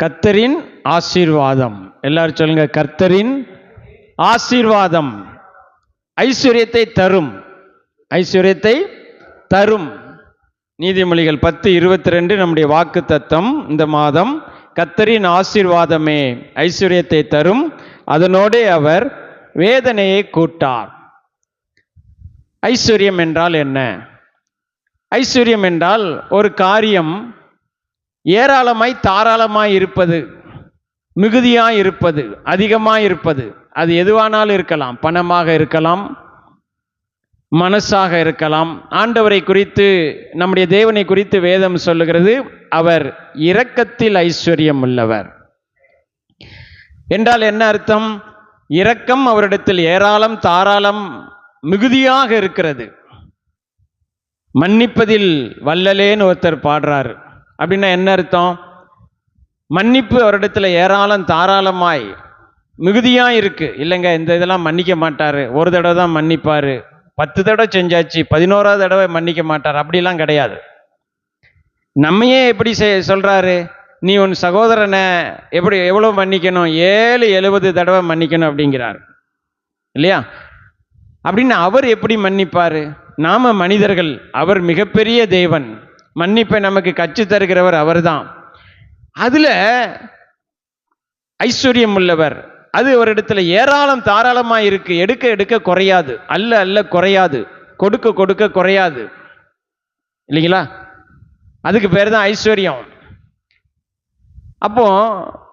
கர்த்தரின் ஆசீர்வாதம். எல்லாரும் சொல்லுங்க, கர்த்தரின் ஆசீர்வாதம் ஐஸ்வர்யத்தை தரும். ஐஸ்வர்யத்தை தரும். நீதிமொழிகள் 10:22 நம்முடைய வாக்கு தத்தம் இந்த மாதம். கர்த்தரின் ஆசீர்வாதமே ஐஸ்வர்யத்தை தரும், அதனோடே அவர் வேதனையை கூட்டார். ஐஸ்வர்யம் என்றால் என்ன? ஐஸ்வர்யம் என்றால் ஒரு காரியம் ஏராளமாய் தாராளமாய் இருப்பது, மிகுதியாய் இருப்பது, அதிகமாய் இருப்பது. அது எதுவானாலும் இருக்கலாம். பணமாக இருக்கலாம், மனசாக இருக்கலாம். ஆண்டவரை குறித்து, நம்முடைய தேவனை குறித்து வேதம் சொல்லுகிறது, அவர் இரக்கத்தில் ஐஸ்வர்யம் உள்ளவர் என்றால் என்ன அர்த்தம்? இரக்கம் அவரிடத்தில் ஏராளம், தாராளம், மிகுதியாக இருக்கிறது. மன்னிப்பதில் வல்லலேன்னு ஒருத்தர் பாடுறாரு. அப்படின்னா என்ன அர்த்தம்? மன்னிப்பு அவரிடத்துல ஏராளம், தாராளமாய், மிகுதியாக இருக்கு. இல்லைங்க, இந்த இதெல்லாம் மன்னிக்க மாட்டாரு, ஒரு தடவை தான் மன்னிப்பாரு, 10 தடவை செஞ்சாச்சு, 11ஆவது தடவை மன்னிக்க மாட்டார், அப்படிலாம் கிடையாது. நம்மையே எப்படி சொல்றாரு? நீ உன் சகோதரனை எவ்வளவு மன்னிக்கணும்? 70 தடவை மன்னிக்கணும் அப்படிங்கிறார், இல்லையா? அப்படின்னு அவர் எப்படி மன்னிப்பாரு? நாம மனிதர்கள், அவர் மிகப்பெரிய தேவன். மன்னிப்பை நமக்கு கற்று தருகிறவர் அவர்தான். அதுல ஐஸ்வர்யம் உள்ளவர். அது ஒரு இடத்துல ஏராளம், தாராளமாக இருக்கு. எடுக்க எடுக்க குறையாது, அல்ல அல்ல குறையாது, கொடுக்க கொடுக்க குறையாது, இல்லைங்களா? அதுக்கு பேர் தான் ஐஸ்வர்யம். அப்போ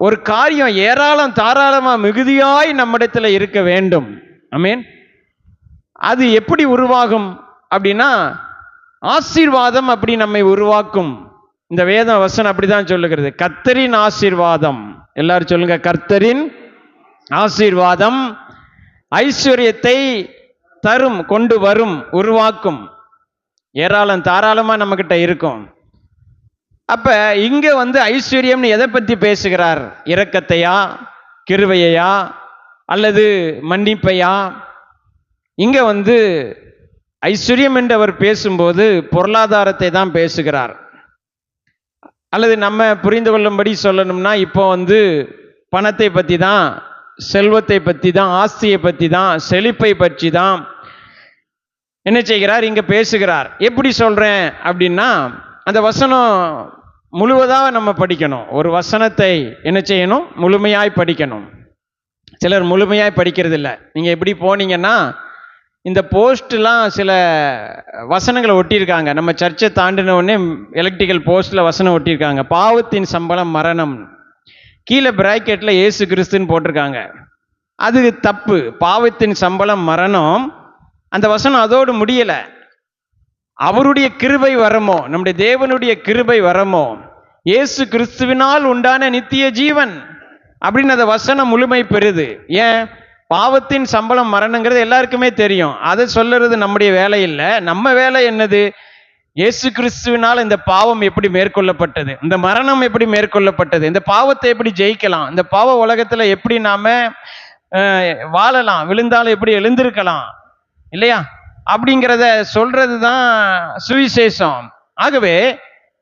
ஒரு காரியம் ஏராளம், தாராளமா, மிகுதியாய் நம்மிடத்துல இருக்க வேண்டும். ஆமென். அது எப்படி உருவாகும் அப்படின்னா, ஆசீர்வாதம் அப்படி நம்மை உருவாக்கும். இந்த வேத வசனம் அப்படிதான் சொல்லுகிறது. கர்த்தரின் ஆசீர்வாதம். எல்லாரும் சொல்லுங்க, கர்த்தரின் ஆசீர்வாதம் ஐஸ்வர்யத்தை தரும், கொண்டு வரும், உருவாக்கும். ஏராளம் தாராளமா நம்ம கிட்ட இருக்கும். அப்ப இங்க ஐஸ்வர்யம்னு எதை பத்தி பேசுகிறார்? இரக்கத்தையா, கிருபையா, அல்லது மன்னிப்பையா? இங்க ஐஸ்வர்யம் என்று அவர் பேசும்போது பொருளாதாரத்தை தான் பேசுகிறார். அல்லது நம்ம புரிந்து கொள்ளும்படி சொல்லணும்னா, இப்போ பணத்தை பற்றி தான், செல்வத்தை பற்றி தான், ஆஸ்தியை பற்றி தான், செழிப்பை பற்றி தான் என்ன செய்கிறார்? இங்க பேசுகிறார். எப்படி சொல்றேன் அப்படின்னா, அந்த வசனம் முழுவதாக நம்ம படிக்கணும். ஒரு வசனத்தை என்ன செய்யணும்? முழுமையாய் படிக்கணும். சிலர் முழுமையாய் படிக்கிறது இல்லை. நீங்க எப்படி போனீங்கன்னா, இந்த போஸ்ட்லாம் சில வசனங்களை ஒட்டியிருக்காங்க. நம்ம சர்ச்சை தாண்டின உடனே எலக்ட்ரிக்கல் போஸ்ட்ல வசனம் ஒட்டியிருக்காங்க. பாவத்தின் சம்பளம் மரணம், கீழே பிராக்கெட்ல இயேசு கிறிஸ்துன்னு போட்டிருக்காங்க. அது தப்பு. பாவத்தின் சம்பளம் மரணம். அந்த வசனம் அதோடு முடியல. அவருடைய கிருபை வரமோ, நம்முடைய தேவனுடைய கிருபை வரமோ, இயேசு கிறிஸ்துவினால் உண்டான நித்திய ஜீவன் அப்படின்னு அந்த வசனம் முழுமை பெறுது. ஏன்? பாவத்தின் சம்பளம் மரணங்கிறது எல்லாருக்குமே தெரியும். அதை சொல்லுறது நம்முடைய வேலை இல்லை. நம்ம வேலை என்னது? இயேசு கிறிஸ்துவினால் இந்த பாவம் எப்படி மேற்கொள்ளப்பட்டது, இந்த மரணம் எப்படி மேற்கொள்ளப்பட்டது, இந்த பாவத்தை எப்படி ஜெயிக்கலாம், இந்த பாவ உலகத்துல எப்படி நாம வாழலாம், விழுந்தாலும் எப்படி எழுந்திருக்கலாம், இல்லையா? அப்படிங்கிறத சொல்றது தான் சுவிசேஷம். ஆகவே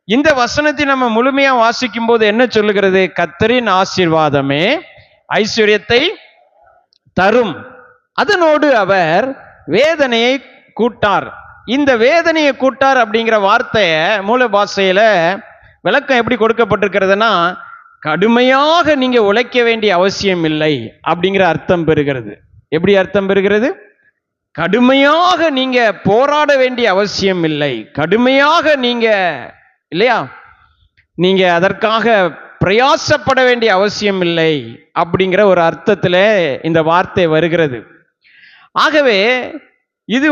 இந்த வசனத்தை நம்ம முழுமையா வாசிக்கும் போது என்ன சொல்லுகிறது? கர்த்தரின் ஆசீர்வாதமே ஐஸ்வர்யத்தை தரும், அதனோடு அவர் வேதனையை கூட்டார். இந்த வேதனையை கூட்டார் அப்படிங்கிற வார்த்தையை மூல பாஷையில விளக்கம் எப்படி கொடுக்கப்பட்டிருக்கிறதுனா, கடுமையாக நீங்க உழைக்க வேண்டிய அவசியம் இல்லை அப்படிங்கிற அர்த்தம் பெறுகிறது. எப்படி அர்த்தம் பெறுகிறது? கடுமையாக நீங்க போராட வேண்டிய அவசியம் இல்லை, கடுமையாக நீங்க, இல்லையா, நீங்க அதற்காக பிரயாசப்பட வேண்டிய அவசியம் இல்லை அப்படிங்கிற ஒரு அர்த்தத்தில் இந்த வார்த்தை வருகிறது. ஆகவே இது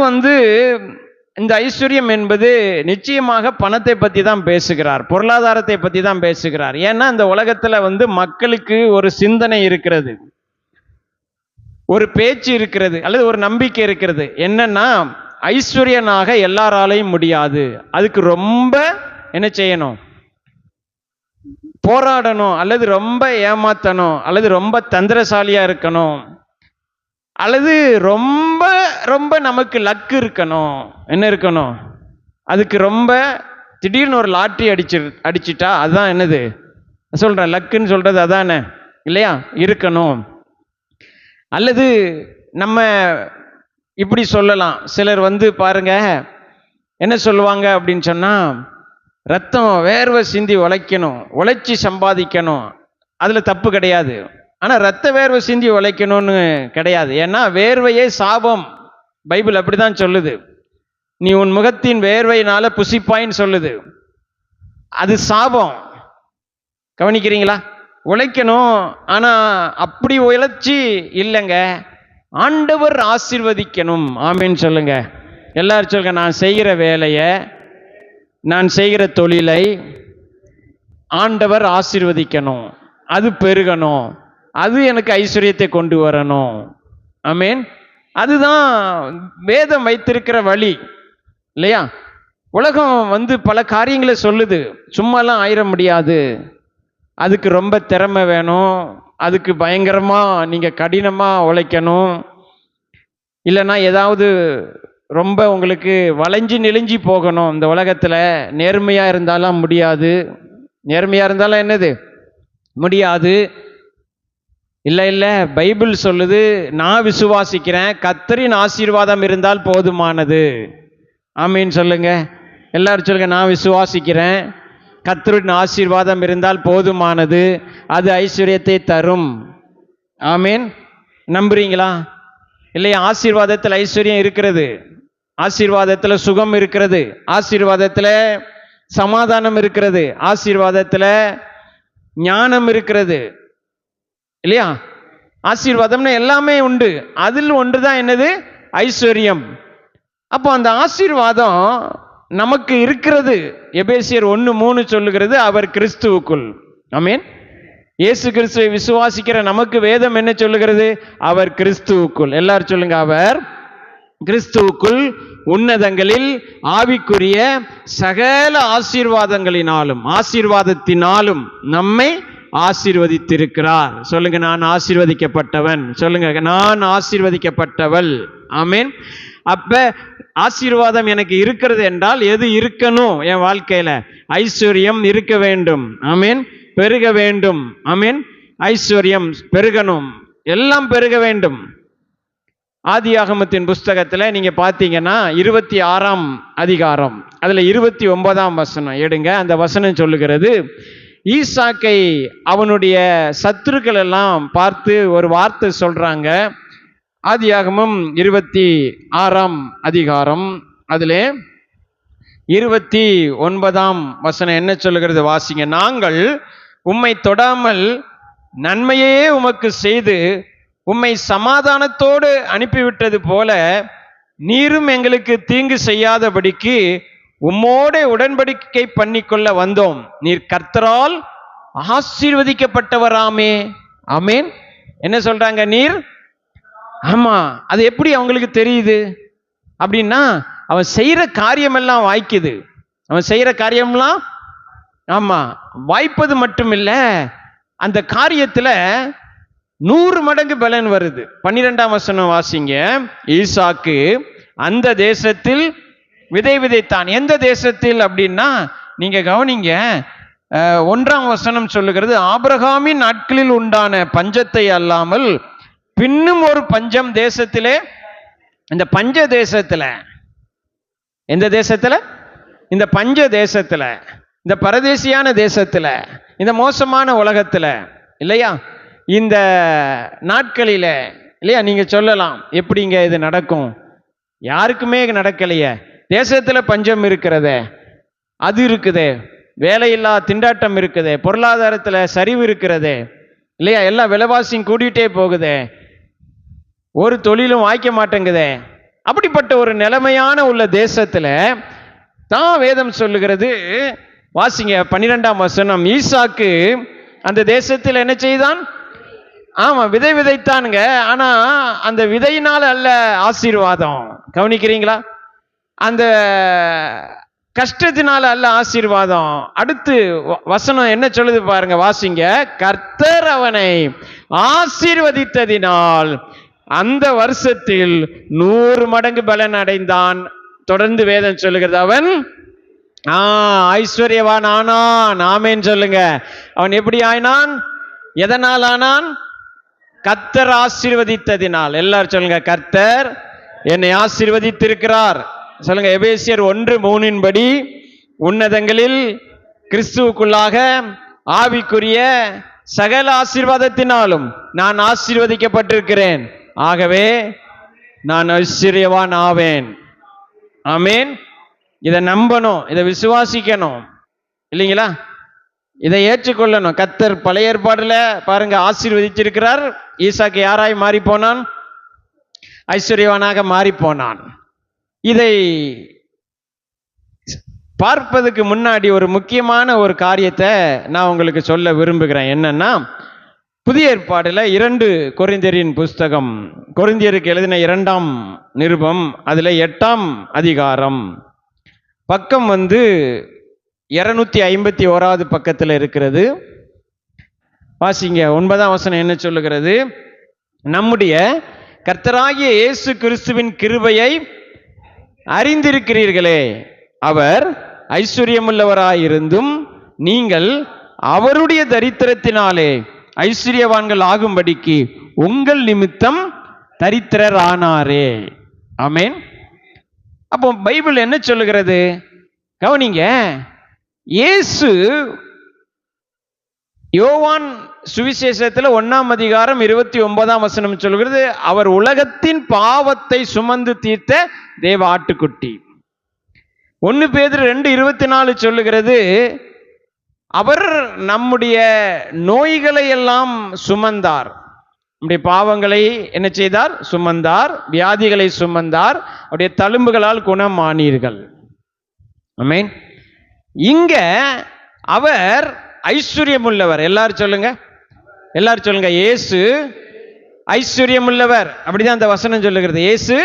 இந்த ஐஸ்வர்யம் என்பது நிச்சயமாக பணத்தை பற்றி தான் பேசுகிறார், பொருளாதாரத்தை பற்றி தான் பேசுகிறார். ஏன்னா இந்த உலகத்தில் மக்களுக்கு ஒரு சிந்தனை இருக்கிறது, ஒரு பேச்சு இருக்கிறது, அல்லது ஒரு நம்பிக்கை இருக்கிறது. என்னன்னா, ஐஸ்வர்யனாக எல்லாராலையும் முடியாது, அதுக்கு ரொம்ப என்ன செய்யணும்? போராடணும், அல்லது ரொம்ப ஏமாத்தணும், அல்லது ரொம்ப தந்திரசாலியா இருக்கணும், அல்லது ரொம்ப ரொம்ப நமக்கு லக்கு இருக்கணும். என்ன இருக்கணும்? அதுக்கு ரொம்ப திடீர்னு ஒரு லாட்டரி அடிச்சிட்டா அதுதான் என்னது? சொல்கிறேன், லக்குன்னு சொல்கிறது அதானே இல்லையா, இருக்கணும். அல்லது நம்ம இப்படி சொல்லலாம், சிலர் பாருங்க என்ன சொல்லுவாங்க அப்படின்னு சொன்னால், ரத்தம் வேர்வை சிந்தி உழைக்கணும், உழைச்சி சம்பாதிக்கணும், அதில் தப்பு கிடையாது. ஆனால் ரத்த வேர்வை சிந்தி உழைக்கணும்னு கிடையாது. ஏன்னா வேர்வையே சாபம், பைபிள் அப்படி தான் சொல்லுது. நீ உன் முகத்தின் வேர்வையினால புசிப்பாயின்னு சொல்லுது, அது சாபம். கவனிக்கிறீங்களா? உழைக்கணும், ஆனால் அப்படி உழைச்சி இல்லைங்க, ஆண்டவர் ஆசீர்வதிக்கணும். ஆமேன்னு சொல்லுங்க. எல்லாரும் சொல்லுங்க, நான் செய்கிற வேலையை, நான் செய்கிற தொழிலை ஆண்டவர் ஆசீர்வதிக்கணும், அது பெருகணும், அது எனக்கு ஐஸ்வர்யத்தை கொண்டு வரணும். ஆமேன். அதுதான் வேதம் வைத்திருக்கிற வழி இல்லையா? உலகம் பல காரியங்களை சொல்லுது, சும்மாலாம் ஆயிட முடியாது, அதுக்கு ரொம்ப திறமை வேணும், அதுக்கு பயங்கரமாக நீங்கள் கடினமாக உழைக்கணும், இல்லைன்னா ஏதாவது ரொம்ப உங்களுக்கு வளைஞ்சி நெளிஞ்சி போகணும். இந்த உலகத்தில் நேர்மையாக இருந்தாலும் முடியாது. நேர்மையாக இருந்தாலும் என்னது முடியாது. இல்லை இல்லை, பைபிள் சொல்லுது, நான் விசுவாசிக்கிறேன், கர்த்தரின் ஆசீர்வாதம் இருந்தால் போதுமானது. ஆமீன் சொல்லுங்க. எல்லாரும் சொல்லுங்க, நான் விசுவாசிக்கிறேன், கர்த்தரின் ஆசீர்வாதம் இருந்தால் போதுமானது, அது ஐஸ்வர்யத்தை தரும். ஆமீன். நம்புறீங்களா இல்லையா? ஆசீர்வாதத்தில் ஐஸ்வர்யம் இருக்கிறது, ஆசீர்வாதத்தில் சுகம் இருக்கிறது, ஆசீர்வாதத்தில் சமாதானம் இருக்கிறது, ஆசீர்வாதத்தில் ஞானம் இருக்கிறது இல்லையா? ஆசீர்வாதம்னு எல்லாமே உண்டு. அதில் ஒன்று தான் என்னது? ஐஸ்வர்யம். அப்போ அந்த ஆசீர்வாதம் நமக்கு இருக்கிறது. எபேசியர் 1:3 சொல்லுகிறது, அவர் கிறிஸ்துவுக்குள். ஆமீன். இயேசு கிறிஸ்துவை விசுவாசிக்கிற நமக்கு வேதம் என்ன சொல்லுகிறது? அவர் கிறிஸ்துவுக்குள். எல்லாரும் சொல்லுங்க, அவர் கிறிஸ்துவுக்குள் உன்னதங்களில் ஆவிக்குரிய சகல ஆசீர்வாதங்களினாலும் ஆசீர்வாதத்தினாலும் நம்மை ஆசீர்வதித்திருக்கிறார். சொல்லுங்க, நான் ஆசீர்வதிக்கப்பட்டவன். சொல்லுங்க, நான் ஆசீர்வதிக்கப்பட்டவள். ஆமீன். அப்ப ஆசீர்வாதம் எனக்கு இருக்கிறது என்றால் எது இருக்கணும்? என் வாழ்க்கையில ஐஸ்வர்யம் இருக்க வேண்டும். ஆமீன். பெருக வேண்டும். ஆமீன். ஐஸ்வர்யம் பெருகணும், எல்லாம் பெருக வேண்டும். ஆதியாகமத்தின் புஸ்தகத்தில் நீங்க பார்த்தீங்கன்னா 26ஆம் அதிகாரம், அதுல 29ஆம் வசனம் எடுங்க. அந்த வசனம் சொல்லுகிறது, ஈசாக்கை அவனுடைய சத்துருக்கள் எல்லாம் பார்த்து ஒரு வார்த்தை சொல்றாங்க. ஆதியாகமம் 26ஆம் அதிகாரம், அதிலே 29ஆம் வசனம் என்ன சொல்லுகிறது? வாசிங்க. நாங்கள் உம்மை தொடாமல் நன்மையே உமக்கு செய்து உம்மை சமாதானத்தோடு அனுப்பிவிட்டது போல நீரும் எங்களுக்கு தீங்கு செய்யாதபடிக்கு உம்மோட உடன்படிக்கை பண்ணிக்கொள்ள வந்தோம். நீர் கர்த்தரால் ஆசீர்வதிக்கப்பட்டவராமே. ஆமீன். என்ன சொல்றாங்க? நீர். ஆமா. அது எப்படி அவங்களுக்கு தெரியுது அப்படின்னா, அவன் செய்யற காரியமெல்லாம் வாய்க்குது. அவன் செய்யற காரியம்லாம் ஆமா வாய்ப்பது மட்டும் இல்ல, அந்த காரியத்துல 100 மடங்கு பலன் வருது. 12ஆம் வசனம் வாசிங்க. ஈசாக்கு அந்த தேசத்தில் விதை விதைத்தான். எந்த தேசத்தில் அப்படின்னா, நீங்க கவனிங்க, 1ஆம் வசனம் சொல்லுகிறது, ஆபிரகாமின் நாட்களில் உண்டான பஞ்சத்தை அல்லாமல் பின்னும் ஒரு பஞ்சம் தேசத்திலே. இந்த பஞ்ச தேசத்துல, எந்த தேசத்துல? இந்த பஞ்ச தேசத்துல, இந்த பரதேசியான தேசத்துல, இந்த மோசமான உலகத்துல இல்லையா, இந்த நாட்களில இல்லையா, நீங்க சொல்லலாம், எப்படிங்க இது நடக்கும்? யாருக்குமே நடக்கலையே. தேசத்துல பஞ்சம் இருக்கிறதே, அது இருக்குதே, வேலையில்லா திண்டாட்டம் இருக்குதே, பொருளாதாரத்துல சரிவு இருக்கிறதே இல்லையா, எல்லாம் விலைவாசியும் கூடிட்டே போகுதே, ஒரு தொழிலும் வாய்க்க மாட்டேங்குதே. அப்படிப்பட்ட ஒரு நிலைமையான உள்ள தேசத்துல தான் வேதம் சொல்லுகிறது. வாசிங்க 12ஆம் வசனம். ஈசாக்கு அந்த தேசத்தில் என்ன செய்தான்? ஆமா, விதை விதைத்தானுங்க. ஆனா அந்த விதையினால் அல்ல ஆசீர்வாதம். கவனிக்கிறீங்களா? அந்த கஷ்டத்தினால அல்ல ஆசீர்வாதம். அடுத்து வசனம் என்ன சொல்லுது பாருங்க, வாசிங்க. கர்த்தர் அவனை ஆசீர்வதித்ததினால் அந்த வருஷத்தில் 100 மடங்கு பலன் அடைந்தான். தொடர்ந்து வேதம் சொல்லுகிறது, அவன் ஐஸ்வர்யவான் ஆனான். ஆமேன் சொல்லுங்க. அவன் எப்படி ஆயினான்? எதனால் ஆனான்? கர்த்தர் ஆசீர்வதித்ததினால். எல்லாரும் சொல்லுங்க, கர்த்தர் என்னை ஆசீர்வதித்திருக்கிறார். சொல்லுங்க, எபேசியர் 1:3 படி உன்னதங்களில் கிறிஸ்துவுக்குள்ளாக ஆவிக்குரிய சகல ஆசீர்வாதத்தினாலும் நான் ஆசீர்வதிக்கப்பட்டிருக்கிறேன். ஆகவே நான் ஐஸ்வர்யவான் ஆவேன். ஆமேன். இதை நம்பணும், இதை விசுவாசிக்கணும், இல்லைங்களா? இதை ஏற்றுக்கொள்ளணும். கர்த்தர் பழைய ஏற்பாடுல பாருங்க ஆசீர்வதிச்சிருக்கிறார். ஈசாக்கு யாராய் மாறி போனான்? ஐஸ்வர்யவானாக மாறி போனான். இதை பார்ப்பதுக்கு முன்னாடி ஒரு முக்கியமான ஒரு காரியத்தை நான் உங்களுக்கு சொல்ல விரும்புகிறேன். என்னன்னா, புதிய ஏற்பாடுல 2 கொரிந்தியரின் புஸ்தகம், கொரிந்தியருக்கு எழுதின 2ஆம் நிருபம், அதுல 8ஆம் அதிகாரம், பக்கம் 251வது பக்கத்தில் இருக்கிறது. வாசிங்க. 9ஆம் வசனம் என்ன சொல்லுகிறது? நம்முடைய கர்த்தராகிய இயேசு கிறிஸ்துவின் கிருபையை அறிந்திருக்கிறீர்களே, அவர் ஐஸ்வர்யமுள்ளவராயிருந்தும் நீங்கள் அவருடைய தரித்திரத்தினாலே ஐஸ்வர்யவான்கள் ஆகும்படிக்கு உங்கள் நிமித்தம் தரித்திரர் ஆனாரே. ஆமேன். அப்போ பைபிள் என்ன சொல்லுகிறது? கவனிங்க. இயேசு யோவான் சுவிசேஷத்தில் 1ஆம் அதிகாரம் 29ஆம் வசனம் சொல்கிறது, அவர் உலகத்தின் பாவத்தை சுமந்து தீர்த்த தேவ ஆட்டுக்குட்டி. 1 பேதுரு 2:24 சொல்லுகிறது, அவர் நம்முடைய நோய்களை எல்லாம் சுமந்தார். நம்முடைய பாவங்களை என்ன செய்தார்? சுமந்தார். வியாதிகளை சுமந்தார். அவருடைய தழும்புகளால் குணமானீர்கள். ஆமென். இங்க அவர் ஐஸ்வர்யமுள்ளவர். எல்லாரும் சொல்லுங்க, எல்லாரும் சொல்லுங்க, இயேசு ஐஸ்வர்யமுள்ளவர். அப்படிதான் அந்த வசனம் சொல்லுகிறது. இயேசு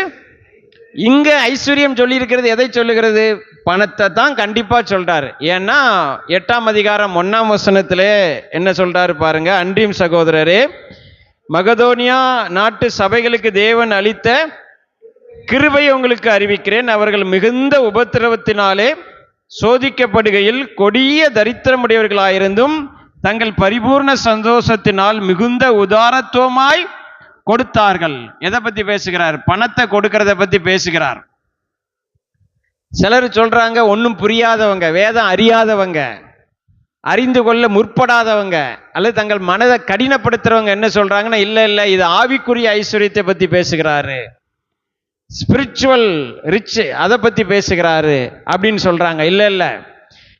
இங்க ஐஸ்வர்யம் சொல்லி இருக்கிறது எதை சொல்லுகிறது? பணத்தை தான் கண்டிப்பா சொல்றாரு. ஏன்னா 8ஆம் அதிகாரம் 1ஆம் வசனத்திலே என்ன சொல்றாரு பாருங்க. அன்றியும் சகோதரரே, மகதோனியா நாட்டு சபைகளுக்கு தேவன் அளித்த கிருபை உங்களுக்கு அறிவிக்கிறேன். அவர்கள் மிகுந்த உபத்திரவத்தினாலே சோதிக்கப்படுகையில் கொடிய தரித்திரமுடையவர்களாயிருந்தும் தங்கள் பரிபூர்ண சந்தோஷத்தினால் மிகுந்த உதாரத்துவமாய் கொடுத்தார்கள். எதை பத்தி பேசுகிறார்? பணத்தை கொடுக்கறத பத்தி பேசுகிறார். சிலர் சொல்றாங்க, ஒன்றும் புரியாதவங்க, வேதம் அறியாதவங்க, அறிந்து கொள்ள முற்படாதவங்க, அல்லது தங்கள் மனதை கடினப்படுத்துறவங்க என்ன சொல்றாங்கன்னா, இல்ல இல்ல இது ஆவிக்குரிய ஐஸ்வர்யத்தை பத்தி பேசுகிறாரு, ஸ்பிரிச்சுவல் ரிச் அதை பத்தி பேசுகிறாரு அப்படின்னு சொல்றாங்க. இல்ல இல்ல,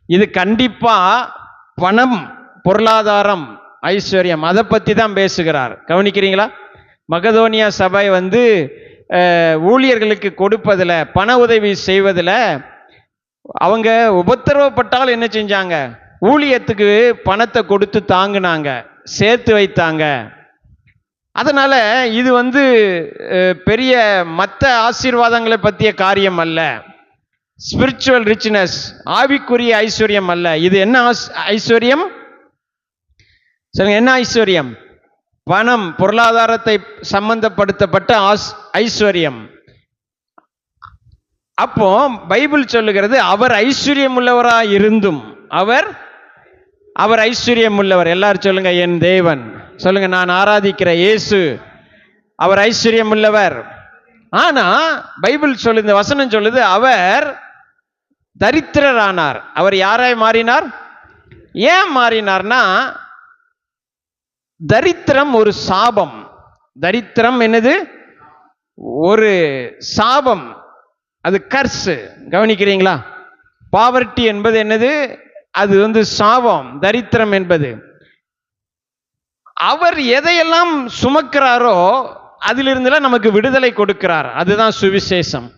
இது கண்டிப்பா பணம், பொருளாதாரம், ஐஸ்வர்யம் அதை பத்தி தான் பேசுகிறார். கவனிக்கிறீங்களா? மகதோனியா சபை ஊழியர்களுக்கு கொடுப்பதில், பண உதவி செய்வதில் அவங்க உபத்திரவப்பட்டால் என்ன செஞ்சாங்க? ஊழியத்துக்கு பணத்தை கொடுத்து தாங்கினாங்க, சேர்த்து வைத்தாங்க. அதனால இது பெரிய மற்ற ஆசீர்வாதங்களை பற்றிய காரியம் அல்ல. ஸ்பிரிச்சுவல் ரிச்னஸ், ஆவிக்குரிய ஐஸ்வர்யம் அல்ல. இது என்ன ஐஸ்வர்யம் சொல்லுங்க? என்ன ஐஸ்வர்யம்? பணம், பொருளாதாரத்தை சம்பந்தப்படுத்தப்பட்ட ஐஸ்வர்யம். அப்போ பைபிள் சொல்லுகிறது, அவர் ஐஸ்வர்யம் உள்ளவராய் இருந்தும், அவர் ஐஸ்வர்யம் உள்ளவர். எல்லாரும் சொல்லுங்க, என் தேவன். சொல்லுங்க, நான் ஆராதிக்கிற இயேசு அவர் ஐஸ்வர்யம் உள்ளவர். ஆனா பைபிள் சொல்லு, இந்த வசனம் சொல்லுது, அவர் தரித்திரரானார். அவர் யாராய் மாறினார்? ஏன் மாறினார்னா, தரித்திரம் ஒரு சாபம். தரித்திரம் என்னது? ஒரு சாபம், அது கர்ஸ். கவனிக்கிறீங்களா? பாவர்ட்டி என்பது என்னது? அது சாபம். தரித்திரம் என்பது, அவர் எதையெல்லாம் சுமக்கிறாரோ அதிலிருந்துலாம் நமக்கு விடுதலை கொடுக்கிறார். அதுதான் சுவிசேஷம்.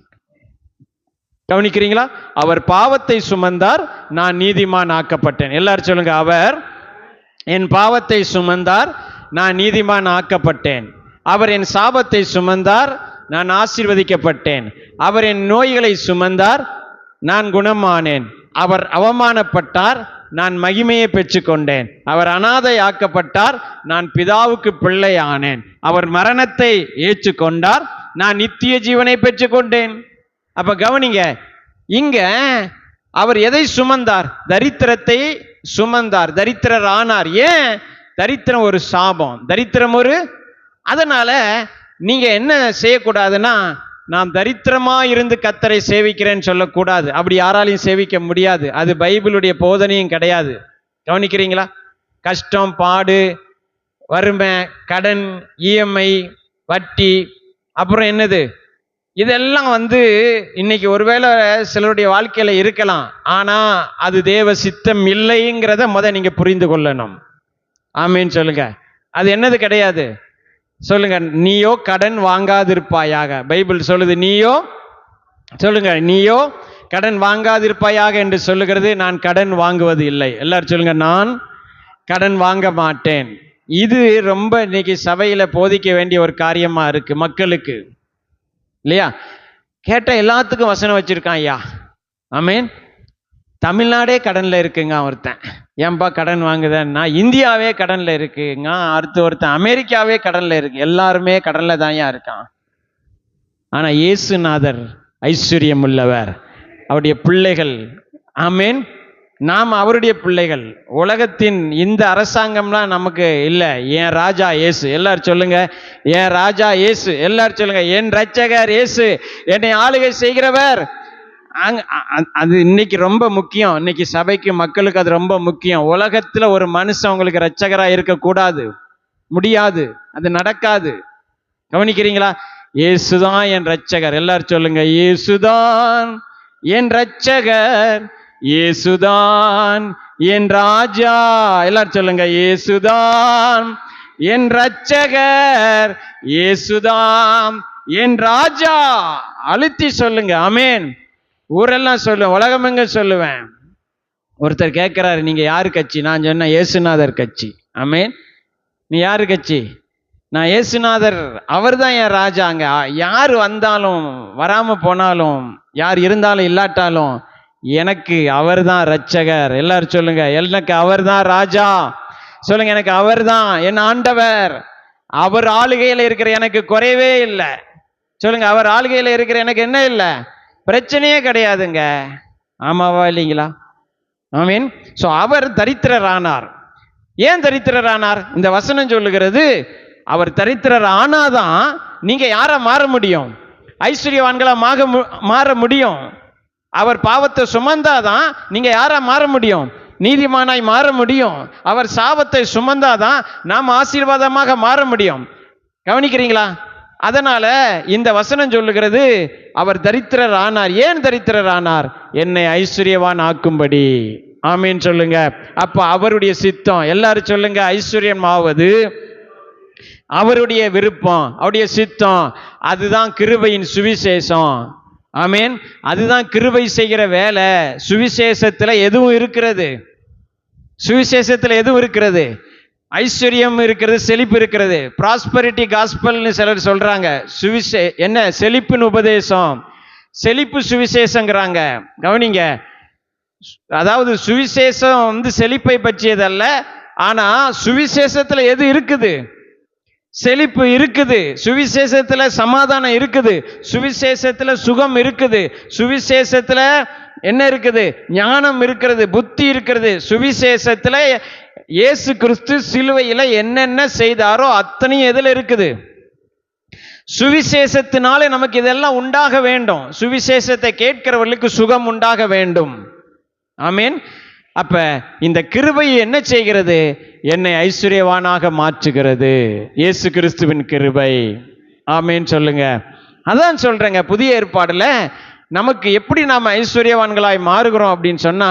கவனிக்கிறீங்களா? அவர் பாவத்தை சுமந்தார், நான் நீதிமான் ஆக்கப்பட்டேன். எல்லாரும் சொல்லுங்க, அவர் என் பாவத்தை சுமந்தார், நான் நீதிமான் ஆக்கப்பட்டேன். அவர் என் சாபத்தை சுமந்தார், நான் ஆசீர்வதிக்கப்பட்டேன். அவர் என் நோய்களை சுமந்தார், நான் குணமானேன். அவர் அவமானப்பட்டார், நான் மகிமையை பெற்றுக்கொண்டேன். அவர் அனாதை ஆக்கப்பட்டார், நான் பிதாவுக்கு பிள்ளை ஆனேன். அவர் மரணத்தை ஏற்றுக்கொண்டார், நான் நித்திய ஜீவனை பெற்றுக்கொண்டேன். அப்ப கவனிங்க, இங்க அவர் எதை சுமந்தார்? தரித்திரத்தை சுமந்தார். தரித்திரர் ஆனார். ஏன்? தரித்திரம் ஒரு சாபம், தரித்திரம் ஒரு. அதனால நீங்க என்ன செய்யக்கூடாதுன்னா, நான் தரித்திரமா இருந்து கர்த்தரை சேவிக்கிறேன்னு சொல்லக்கூடாது. அப்படி யாராலையும் சேவிக்க முடியாது. அது பைபிளுடைய போதனையும் கிடையாது. கவனிக்கிறீங்களா? கஷ்டம், பாடு, வறுமை, கடன், இஎம்ஐ, வட்டி, அப்புறம் என்னது, இதெல்லாம் இன்னைக்கு ஒருவேளை சிலருடைய வாழ்க்கையில இருக்கலாம். ஆனா அது தேவ சித்தம் இல்லைங்கிறத நீங்க புரிந்து கொள்ளணும். ஆமீன் சொல்லுங்க. அது என்னது கிடையாது சொல்லுங்க. நீயோ கடன் வாங்காதிருப்பாயாக. பைபிள் சொல்லுது நீயோ, சொல்லுங்க, நீயோ கடன் வாங்காதிருப்பாயாக என்று சொல்லுகிறது. நான் கடன் வாங்குவது இல்லை. எல்லாரும் சொல்லுங்க, நான் கடன் வாங்க மாட்டேன். இது ரொம்ப இன்னைக்கு சபையில போதிக்க வேண்டிய ஒரு காரியமா இருக்கு மக்களுக்கு, இல்லையா? கேட்ட எல்லாத்துக்கும் வசனம் வச்சிருக்கான் ஐயா. ஆமீன். தமிழ்நாடே கடன்ல இருக்குங்க ஒருத்தன். ஏன்பா கடன் வாங்குதேன்னா, இந்தியாவே கடன்ல இருக்குங்க. அடுத்து ஒருத்தன் அமெரிக்காவே கடன்ல இருக்கு. எல்லாருமே கடன்ல தான் இருக்கான். ஆனா இயேசுநாதர் ஐஸ்வர்யம் உள்ளவர், அவருடைய பிள்ளைகள். ஆமீன். நாம் அவருடைய பிள்ளைகள். உலகத்தின் இந்த அரசாங்கம்லாம் நமக்கு இல்லை. என் ராஜா இயேசு. எல்லாரும் சொல்லுங்க, என் ராஜா இயேசு. எல்லாரும் சொல்லுங்க, என் ரட்சகர் இயேசு, என்னை ஆளுகை செய்கிறவர். அது இன்னைக்கு ரொம்ப முக்கியம். இன்னைக்கு சபைக்கு, மக்களுக்கு அது ரொம்ப முக்கியம். உலகத்துல ஒரு மனுஷன் உங்களுக்கு ரட்சகரா இருக்கக்கூடாது, முடியாது, அது நடக்காது. கவனிக்கிறீங்களா? இயேசுதான் என் ரட்சகர். எல்லாரும் சொல்லுங்க, இயேசுதான் என் ரட்சகர், இயேசுதான் என் ராஜா. எல்லாரும் சொல்லுங்க, இயேசுதான் என் ரட்சகர், இயேசுதான் என் ராஜா. அழுத்தி சொல்லுங்க. ஆமேன். ஊரெல்லாம் சொல்லுவேன், உலகமெங்க சொல்லுவேன். ஒருத்தர் கேட்கிறாரு, நீங்க யாரு கட்சி? நான் சொன்னேன், இயேசுநாதர் கட்சி. ஆமேன். நீ யாரு கட்சி? நான் இயேசுநாதர், அவர் தான் என் ராஜாங்க. யார் வந்தாலும் வராம போனாலும், யார் இருந்தாலும் இல்லாட்டாலும், எனக்கு அவர் தான் ரட்சகர். எல்லாரும் சொல்லுங்க, எனக்கு அவர் தான் ராஜா. சொல்லுங்க, எனக்கு அவர் தான் என் ஆண்டவர். அவர் ஆளுகையில் இருக்கிற எனக்கு குறைவே இல்லை. சொல்லுங்க, அவர் ஆளுகையில் இருக்கிற எனக்கு என்ன இல்லை? பிரச்சனையே கிடையாதுங்க. ஆமாவா இல்லைங்களா? ஆமீன். சோ அவர் தரித்திரர் ஆனார். ஏன் தரித்திரர் ஆனார்? இந்த வசனம் சொல்லுகிறது, அவர் தரித்திரர் ஆனாதான் நீங்க யாரா மாற முடியும்? ஐஸ்வர்யவான்களா மாற முடியும். அவர் பாவத்தை சுமந்தாதான் நீங்க யாரா மாற முடியும்? நீதிமானாய் மாற முடியும். அவர் சாபத்தை சுமந்தாதான் நாம் ஆசீர்வாதமாக மாற முடியும். கவனிக்கிறீங்களா? அதனால இந்த வசனம் சொல்லுகிறது, அவர் தரித்திரர் ஆனார். ஏன் தரித்திரர் ஆனார்? என்னை ஐஸ்வர்யவான் ஆக்கும்படி. ஆமீன் சொல்லுங்க. அப்ப அவருடைய சித்தம். எல்லாரும் சொல்லுங்க, ஐஸ்வர்யம் ஆவது அவருடைய விருப்பம், அவருடைய சித்தம். அதுதான் கிருபையின் சுவிசேஷம். ஆமீன். அதுதான் கிருபை செய்கிற வேலை. சுவிசேஷத்துல எதுவும் இருக்கிறது? சுவிசேஷத்துல எதுவும் இருக்கிறது? ஐஸ்வர்யம் இருக்கிறது, செழிப்பு இருக்கிறது. ப்ராஸ்பரிட்டி காஸ்பல்னு சிலர் சொல்றாங்க. என்ன செழிப்பின் உபதேசம், செழிப்பு சுவிசேஷங்கிறாங்க. கவனிங்க, அதாவது சுவிசேஷம் செழிப்பை பற்றியதல்ல. ஆனா சுவிசேஷத்துல எது இருக்குது? செழிப்பு இருக்குது. சுவிசேஷத்துல சமாதானம் இருக்குது. சுவிசேஷத்துல சுகம் இருக்குது. சுவிசேஷத்துல என்ன இருக்குது? ஞானம் இருக்கிறது, புத்தி இருக்கிறது. சுவிசேஷத்துல இயேசு கிறிஸ்து சிலுவையில என்னென்ன செய்தாரோ அத்தனையும் எதுல இருக்குது? சுவிசேஷத்தினாலே நமக்கு இதெல்லாம் உண்டாக வேண்டும். சுவிசேஷத்தை கேட்கிறவர்களுக்கு சுகம் உண்டாக வேண்டும். ஆமீன். அப்ப இந்த கிருபை என்ன செய்கிறது? என்னை ஐஸ்வர்யவானாக மாற்றுகிறது. இயேசு கிறிஸ்துவின் கிருபை. ஆமீன் சொல்லுங்க. அதான் சொல்றேங்க, புதிய ஏற்பாடுல நமக்கு எப்படி நாம ஐஸ்வர்யவான்களாய் மாறுகிறோம் அப்படின்னு சொன்னா,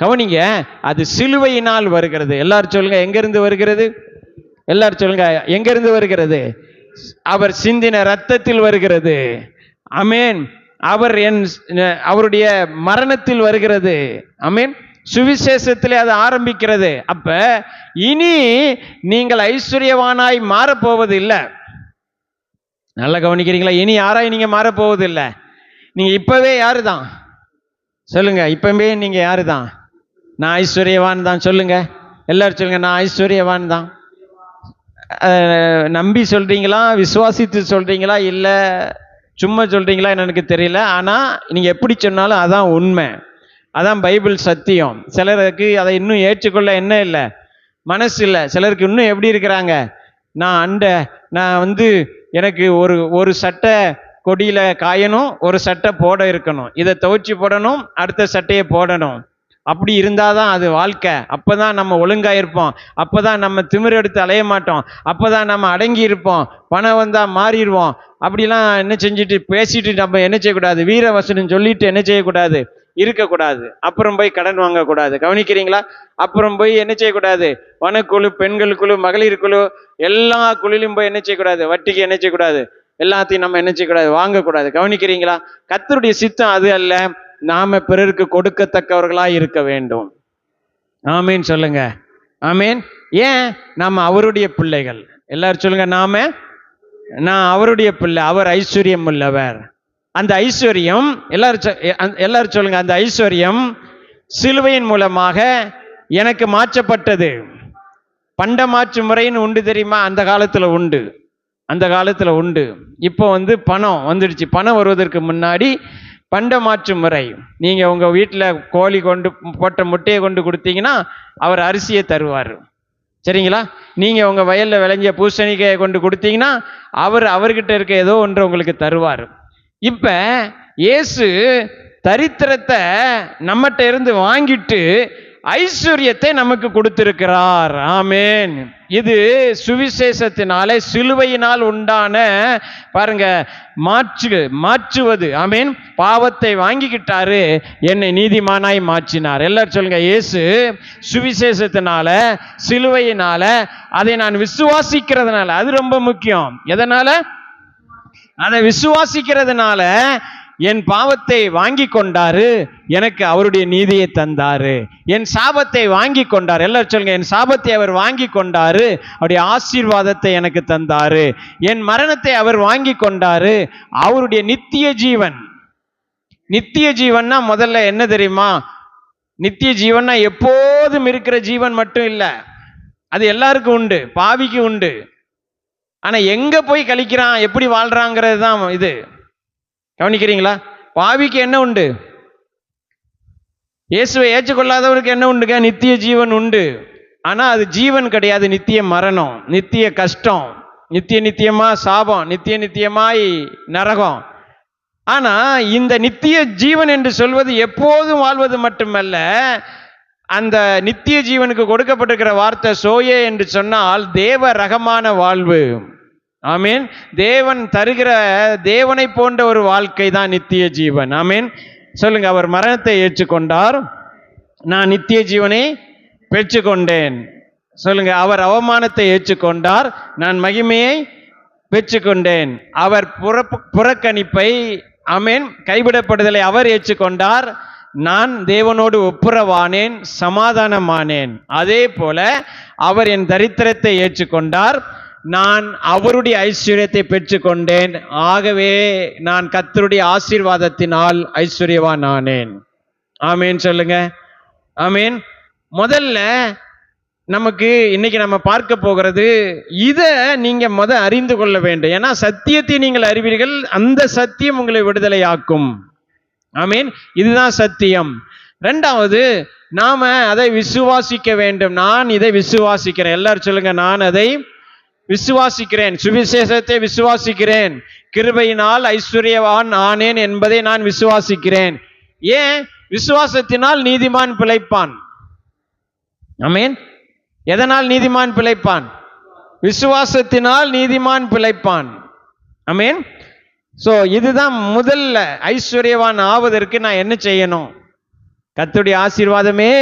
கவனிங்க, அது சிலுவையினால் வருகிறது. எல்லாரும் சொல்லுங்க, எங்க இருந்து வருகிறது? எல்லாரும் சொல்லுங்க, எங்க இருந்து வருகிறது? அவர் சிந்தின இரத்தத்தில் வருகிறது. ஆமீன். அவருடைய மரணத்தில் வருகிறது. ஆமீன். சுவிசேஷத்திலே அது ஆரம்பிக்கிறது. அப்ப இனி நீங்கள் ஐஸ்வர்யவானாய் மாறப்போவது இல்லை. நல்லா கவனிக்கிறீங்களா? இனி யாராய் நீங்க மாறப்போவது இல்லை. நீங்க இப்பவே யாரு தான்? சொல்லுங்க, இப்பவே நீங்க யாரு தான்? நான் ஐஸ்வர்யவான் தான். சொல்லுங்க, எல்லாரும் சொல்லுங்க, நான் ஐஸ்வர்யவான் தான். நம்பி சொல்றீங்களா, விசுவாசித்து சொல்றீங்களா, இல்ல சும்மா சொல்றீங்களா எனக்கு தெரியல. ஆனா நீங்க எப்படி சொன்னாலும் அதான் உண்மை. அதான் பைபிள் சத்தியம். சிலருக்கு அதை இன்னும் ஏற்றுக்கொள்ள என்ன இல்லை, மனசு இல்லை. சிலருக்கு இன்னும் எப்படி இருக்கிறாங்க, நான் எனக்கு ஒரு சட்டை கொடியில காயணும், ஒரு சட்டை போட இருக்கணும், இதை துவைச்சி போடணும், அடுத்த சட்டையை போடணும். அப்படி இருந்தாதான் அது வாழ்க்கை. அப்பதான் நம்ம ஒழுங்கா இருப்போம், அப்பதான் நம்ம திமிர் எடுத்து அலைய மாட்டோம், அப்பதான் நம்ம அடங்கி இருப்போம், பணம் வந்தா மாறிடுவோம். அப்படிலாம் என்ன செஞ்சுட்டு பேசிட்டு நம்ம என்ன செய்யக்கூடாது, வீரவசனம் சொல்லிட்டு என்ன செய்யக்கூடாது, இருக்கக்கூடாது. அப்புறம் போய் கடன் வாங்கக்கூடாது. கவனிக்கிறீங்களா? அப்புறம் போய் என்ன செய்யக்கூடாது, வனக்குழு, பெண்கள் குழு, மகளிர் குழு, எல்லா குழுலையும் போய் என்ன செய்யக்கூடாது, வட்டிக்கு என்ன செய்யக்கூடாது, எல்லாத்தையும் நம்ம என்ன செய்யக்கூடாது, வாங்கக்கூடாது. கவனிக்கிறீங்களா? கர்த்தருடைய சித்தம் அது அல்ல. நாம பிறருக்கு கொடுக்கத்தக்கவர்களா இருக்க வேண்டும். ஆமீன் சொல்லுங்க. ஆமீன். ஏன்? நாம அவருடைய பிள்ளைகள். எல்லாரும் சொல்லுங்க, நான் அவருடைய பிள்ளை. அவர் ஐஸ்வர்யம் உள்ளவர். அந்த ஐஸ்வர்யம் எல்லாரும் சொல்லுங்க, அந்த ஐஸ்வர்யம் சிலுவையின் மூலமாக எனக்கு மாற்றப்பட்டது. பண்ட மாற்று முறைன்னு உண்டு தெரியுமா? அந்த காலத்துல உண்டு. இப்போ பணம் வந்துடுச்சு. பணம் வருவதற்கு முன்னாடி பண்ட மாற்று முறை. நீங்க உங்க வீட்டில் கோழி கொண்டு போட்ட முட்டையை கொண்டு கொடுத்தீங்கன்னா அவர் அரிசியை தருவார். சரிங்களா? நீங்க உங்க வயல்ல விளைஞ்ச பூசணிக்காயை கொண்டு கொடுத்தீங்கன்னா அவர்கிட்ட இருக்க ஏதோ ஒன்று உங்களுக்கு தருவார். இப்ப இயேசு தரித்திரத்தை நம்மகிட்ட இருந்து வாங்கிட்டு ஐஸ்வர்யத்தை நமக்கு கொடுத்திருக்கிறார். ஆமேன். இது சுவிசேஷத்தினாலே, சிலுவையினால் உண்டான பாருங்க மாற்றுவது. ஆமேன். பாவத்தை வாங்கிக்கிட்டாரு, என்னை நீதிமானாய் மாற்றினார். எல்லாரும் சொல்லுங்க, இயேசு சுவிசேஷத்தினால, சிலுவையினால, அதை நான் விசுவாசிக்கிறதுனால, அது ரொம்ப முக்கியம். எதனால? அதை விசுவாசிக்கிறதுனால என் பாவத்தை வாங்கி கொண்டாரு, எனக்கு அவருடைய நீதியை தந்தாரு. என் சாபத்தை வாங்கி கொண்டார். எல்லாரும் சொல்லுங்க, என் சாபத்தை அவர் வாங்கி கொண்டாரு, அவருடைய ஆசீர்வாதத்தை எனக்கு தந்தாரு. என் மரணத்தை அவர் வாங்கி கொண்டாரு, அவருடைய நித்திய ஜீவன். நித்திய ஜீவன்னா முதல்ல என்ன தெரியுமா? நித்திய ஜீவன்னா எப்போதும் இருக்கிற ஜீவன் மட்டும் இல்லை, அது எல்லாருக்கும் உண்டு, பாவிக்கு உண்டு. ஆனா எங்க போய் கழிக்கிறான், எப்படி வாழ்றாங்கிறது தான் இது. கவனிக்கிறீங்களா? பாவிக்கு என்ன உண்டு? இயேசுவை ஏற்றுக்கொள்ளாதவருக்கு என்ன உண்டுங்க? நித்திய ஜீவன் உண்டு. ஆனா அது ஜீவன் கிடையாது, நித்திய மரணம், நித்திய கஷ்டம், நித்தியமா சாபம், நித்தியமாய் நரகம். ஆனா இந்த நித்திய ஜீவன் என்று சொல்வது எப்போதும் வாழ்வது மட்டுமல்ல, அந்த நித்திய ஜீவனுக்கு கொடுக்கப்பட்டிருக்கிற வார்த்தை சோயே என்று சொன்னால் தேவ ரகமான வாழ்வு. ஆமீன். தேவன் தருகிற, தேவனை போன்ற ஒரு வாழ்க்கை தான் நித்திய ஜீவன். ஆமீன் சொல்லுங்க. அவர் மரணத்தை ஏற்றுக்கொண்டார், நான் நித்திய ஜீவனை பெற்றுக்கொண்டேன். சொல்லுங்க. அவர் அவமானத்தை ஏற்றுக்கொண்டார், நான் மகிமையை பெற்றுக்கொண்டேன். அவர் புறக்கணிப்பை, ஆமீன், கைவிடப்படுதலை அவர் ஏற்றுக்கொண்டார், நான் தேவனோடு ஒப்புரவானேன், சமாதானமானேன். அதே போல அவர் என் தரித்திரத்தை ஏற்றுக்கொண்டார், நான் அவருடைய ஐஸ்வர்யத்தை பெற்றுக்கொண்டேன். ஆகவே நான் கர்த்தருடைய ஆசீர்வாதத்தினால் ஐஸ்வர்யவான் ஆனேன். ஆமீன் சொல்லுங்க. ஆமீன். முதல்ல நமக்கு இன்னைக்கு நம்ம பார்க்க போகிறது, இதை நீங்க அறிந்து கொள்ள வேண்டும். ஏன்னா சத்தியத்தை நீங்கள் அறிவீர்கள், அந்த சத்தியம் உங்களை விடுதலையாக்கும். ஆமீன். இதுதான் சத்தியம். இரண்டாவது, நாம அதை விசுவாசிக்க வேண்டும். நான் இதை விசுவாசிக்கிறேன். எல்லாரும் சொல்லுங்க, நான் அதை விசுவாசிக்கிறேன், சுவிசேஷத்தை விசுவாசிக்கிறேன், கிருபையினால் ஐஸ்வர்யவான் ஆனேன் என்பதை நான் விசுவாசிக்கிறேன். ஏன்? விசுவாசத்தினால் நீதிமான் பிழைப்பான். ஆமீன். எதனால் நீதிமான் பிழைப்பான்? விசுவாசத்தினால் நீதிமான் பிழைப்பான். ஆமீன். சோ இதுதான் முதல்ல. ஐஸ்வர்யவான் ஆவதற்கு நான் என்ன செய்யணும்? கர்த்தருடைய ஆசீர்வாதமே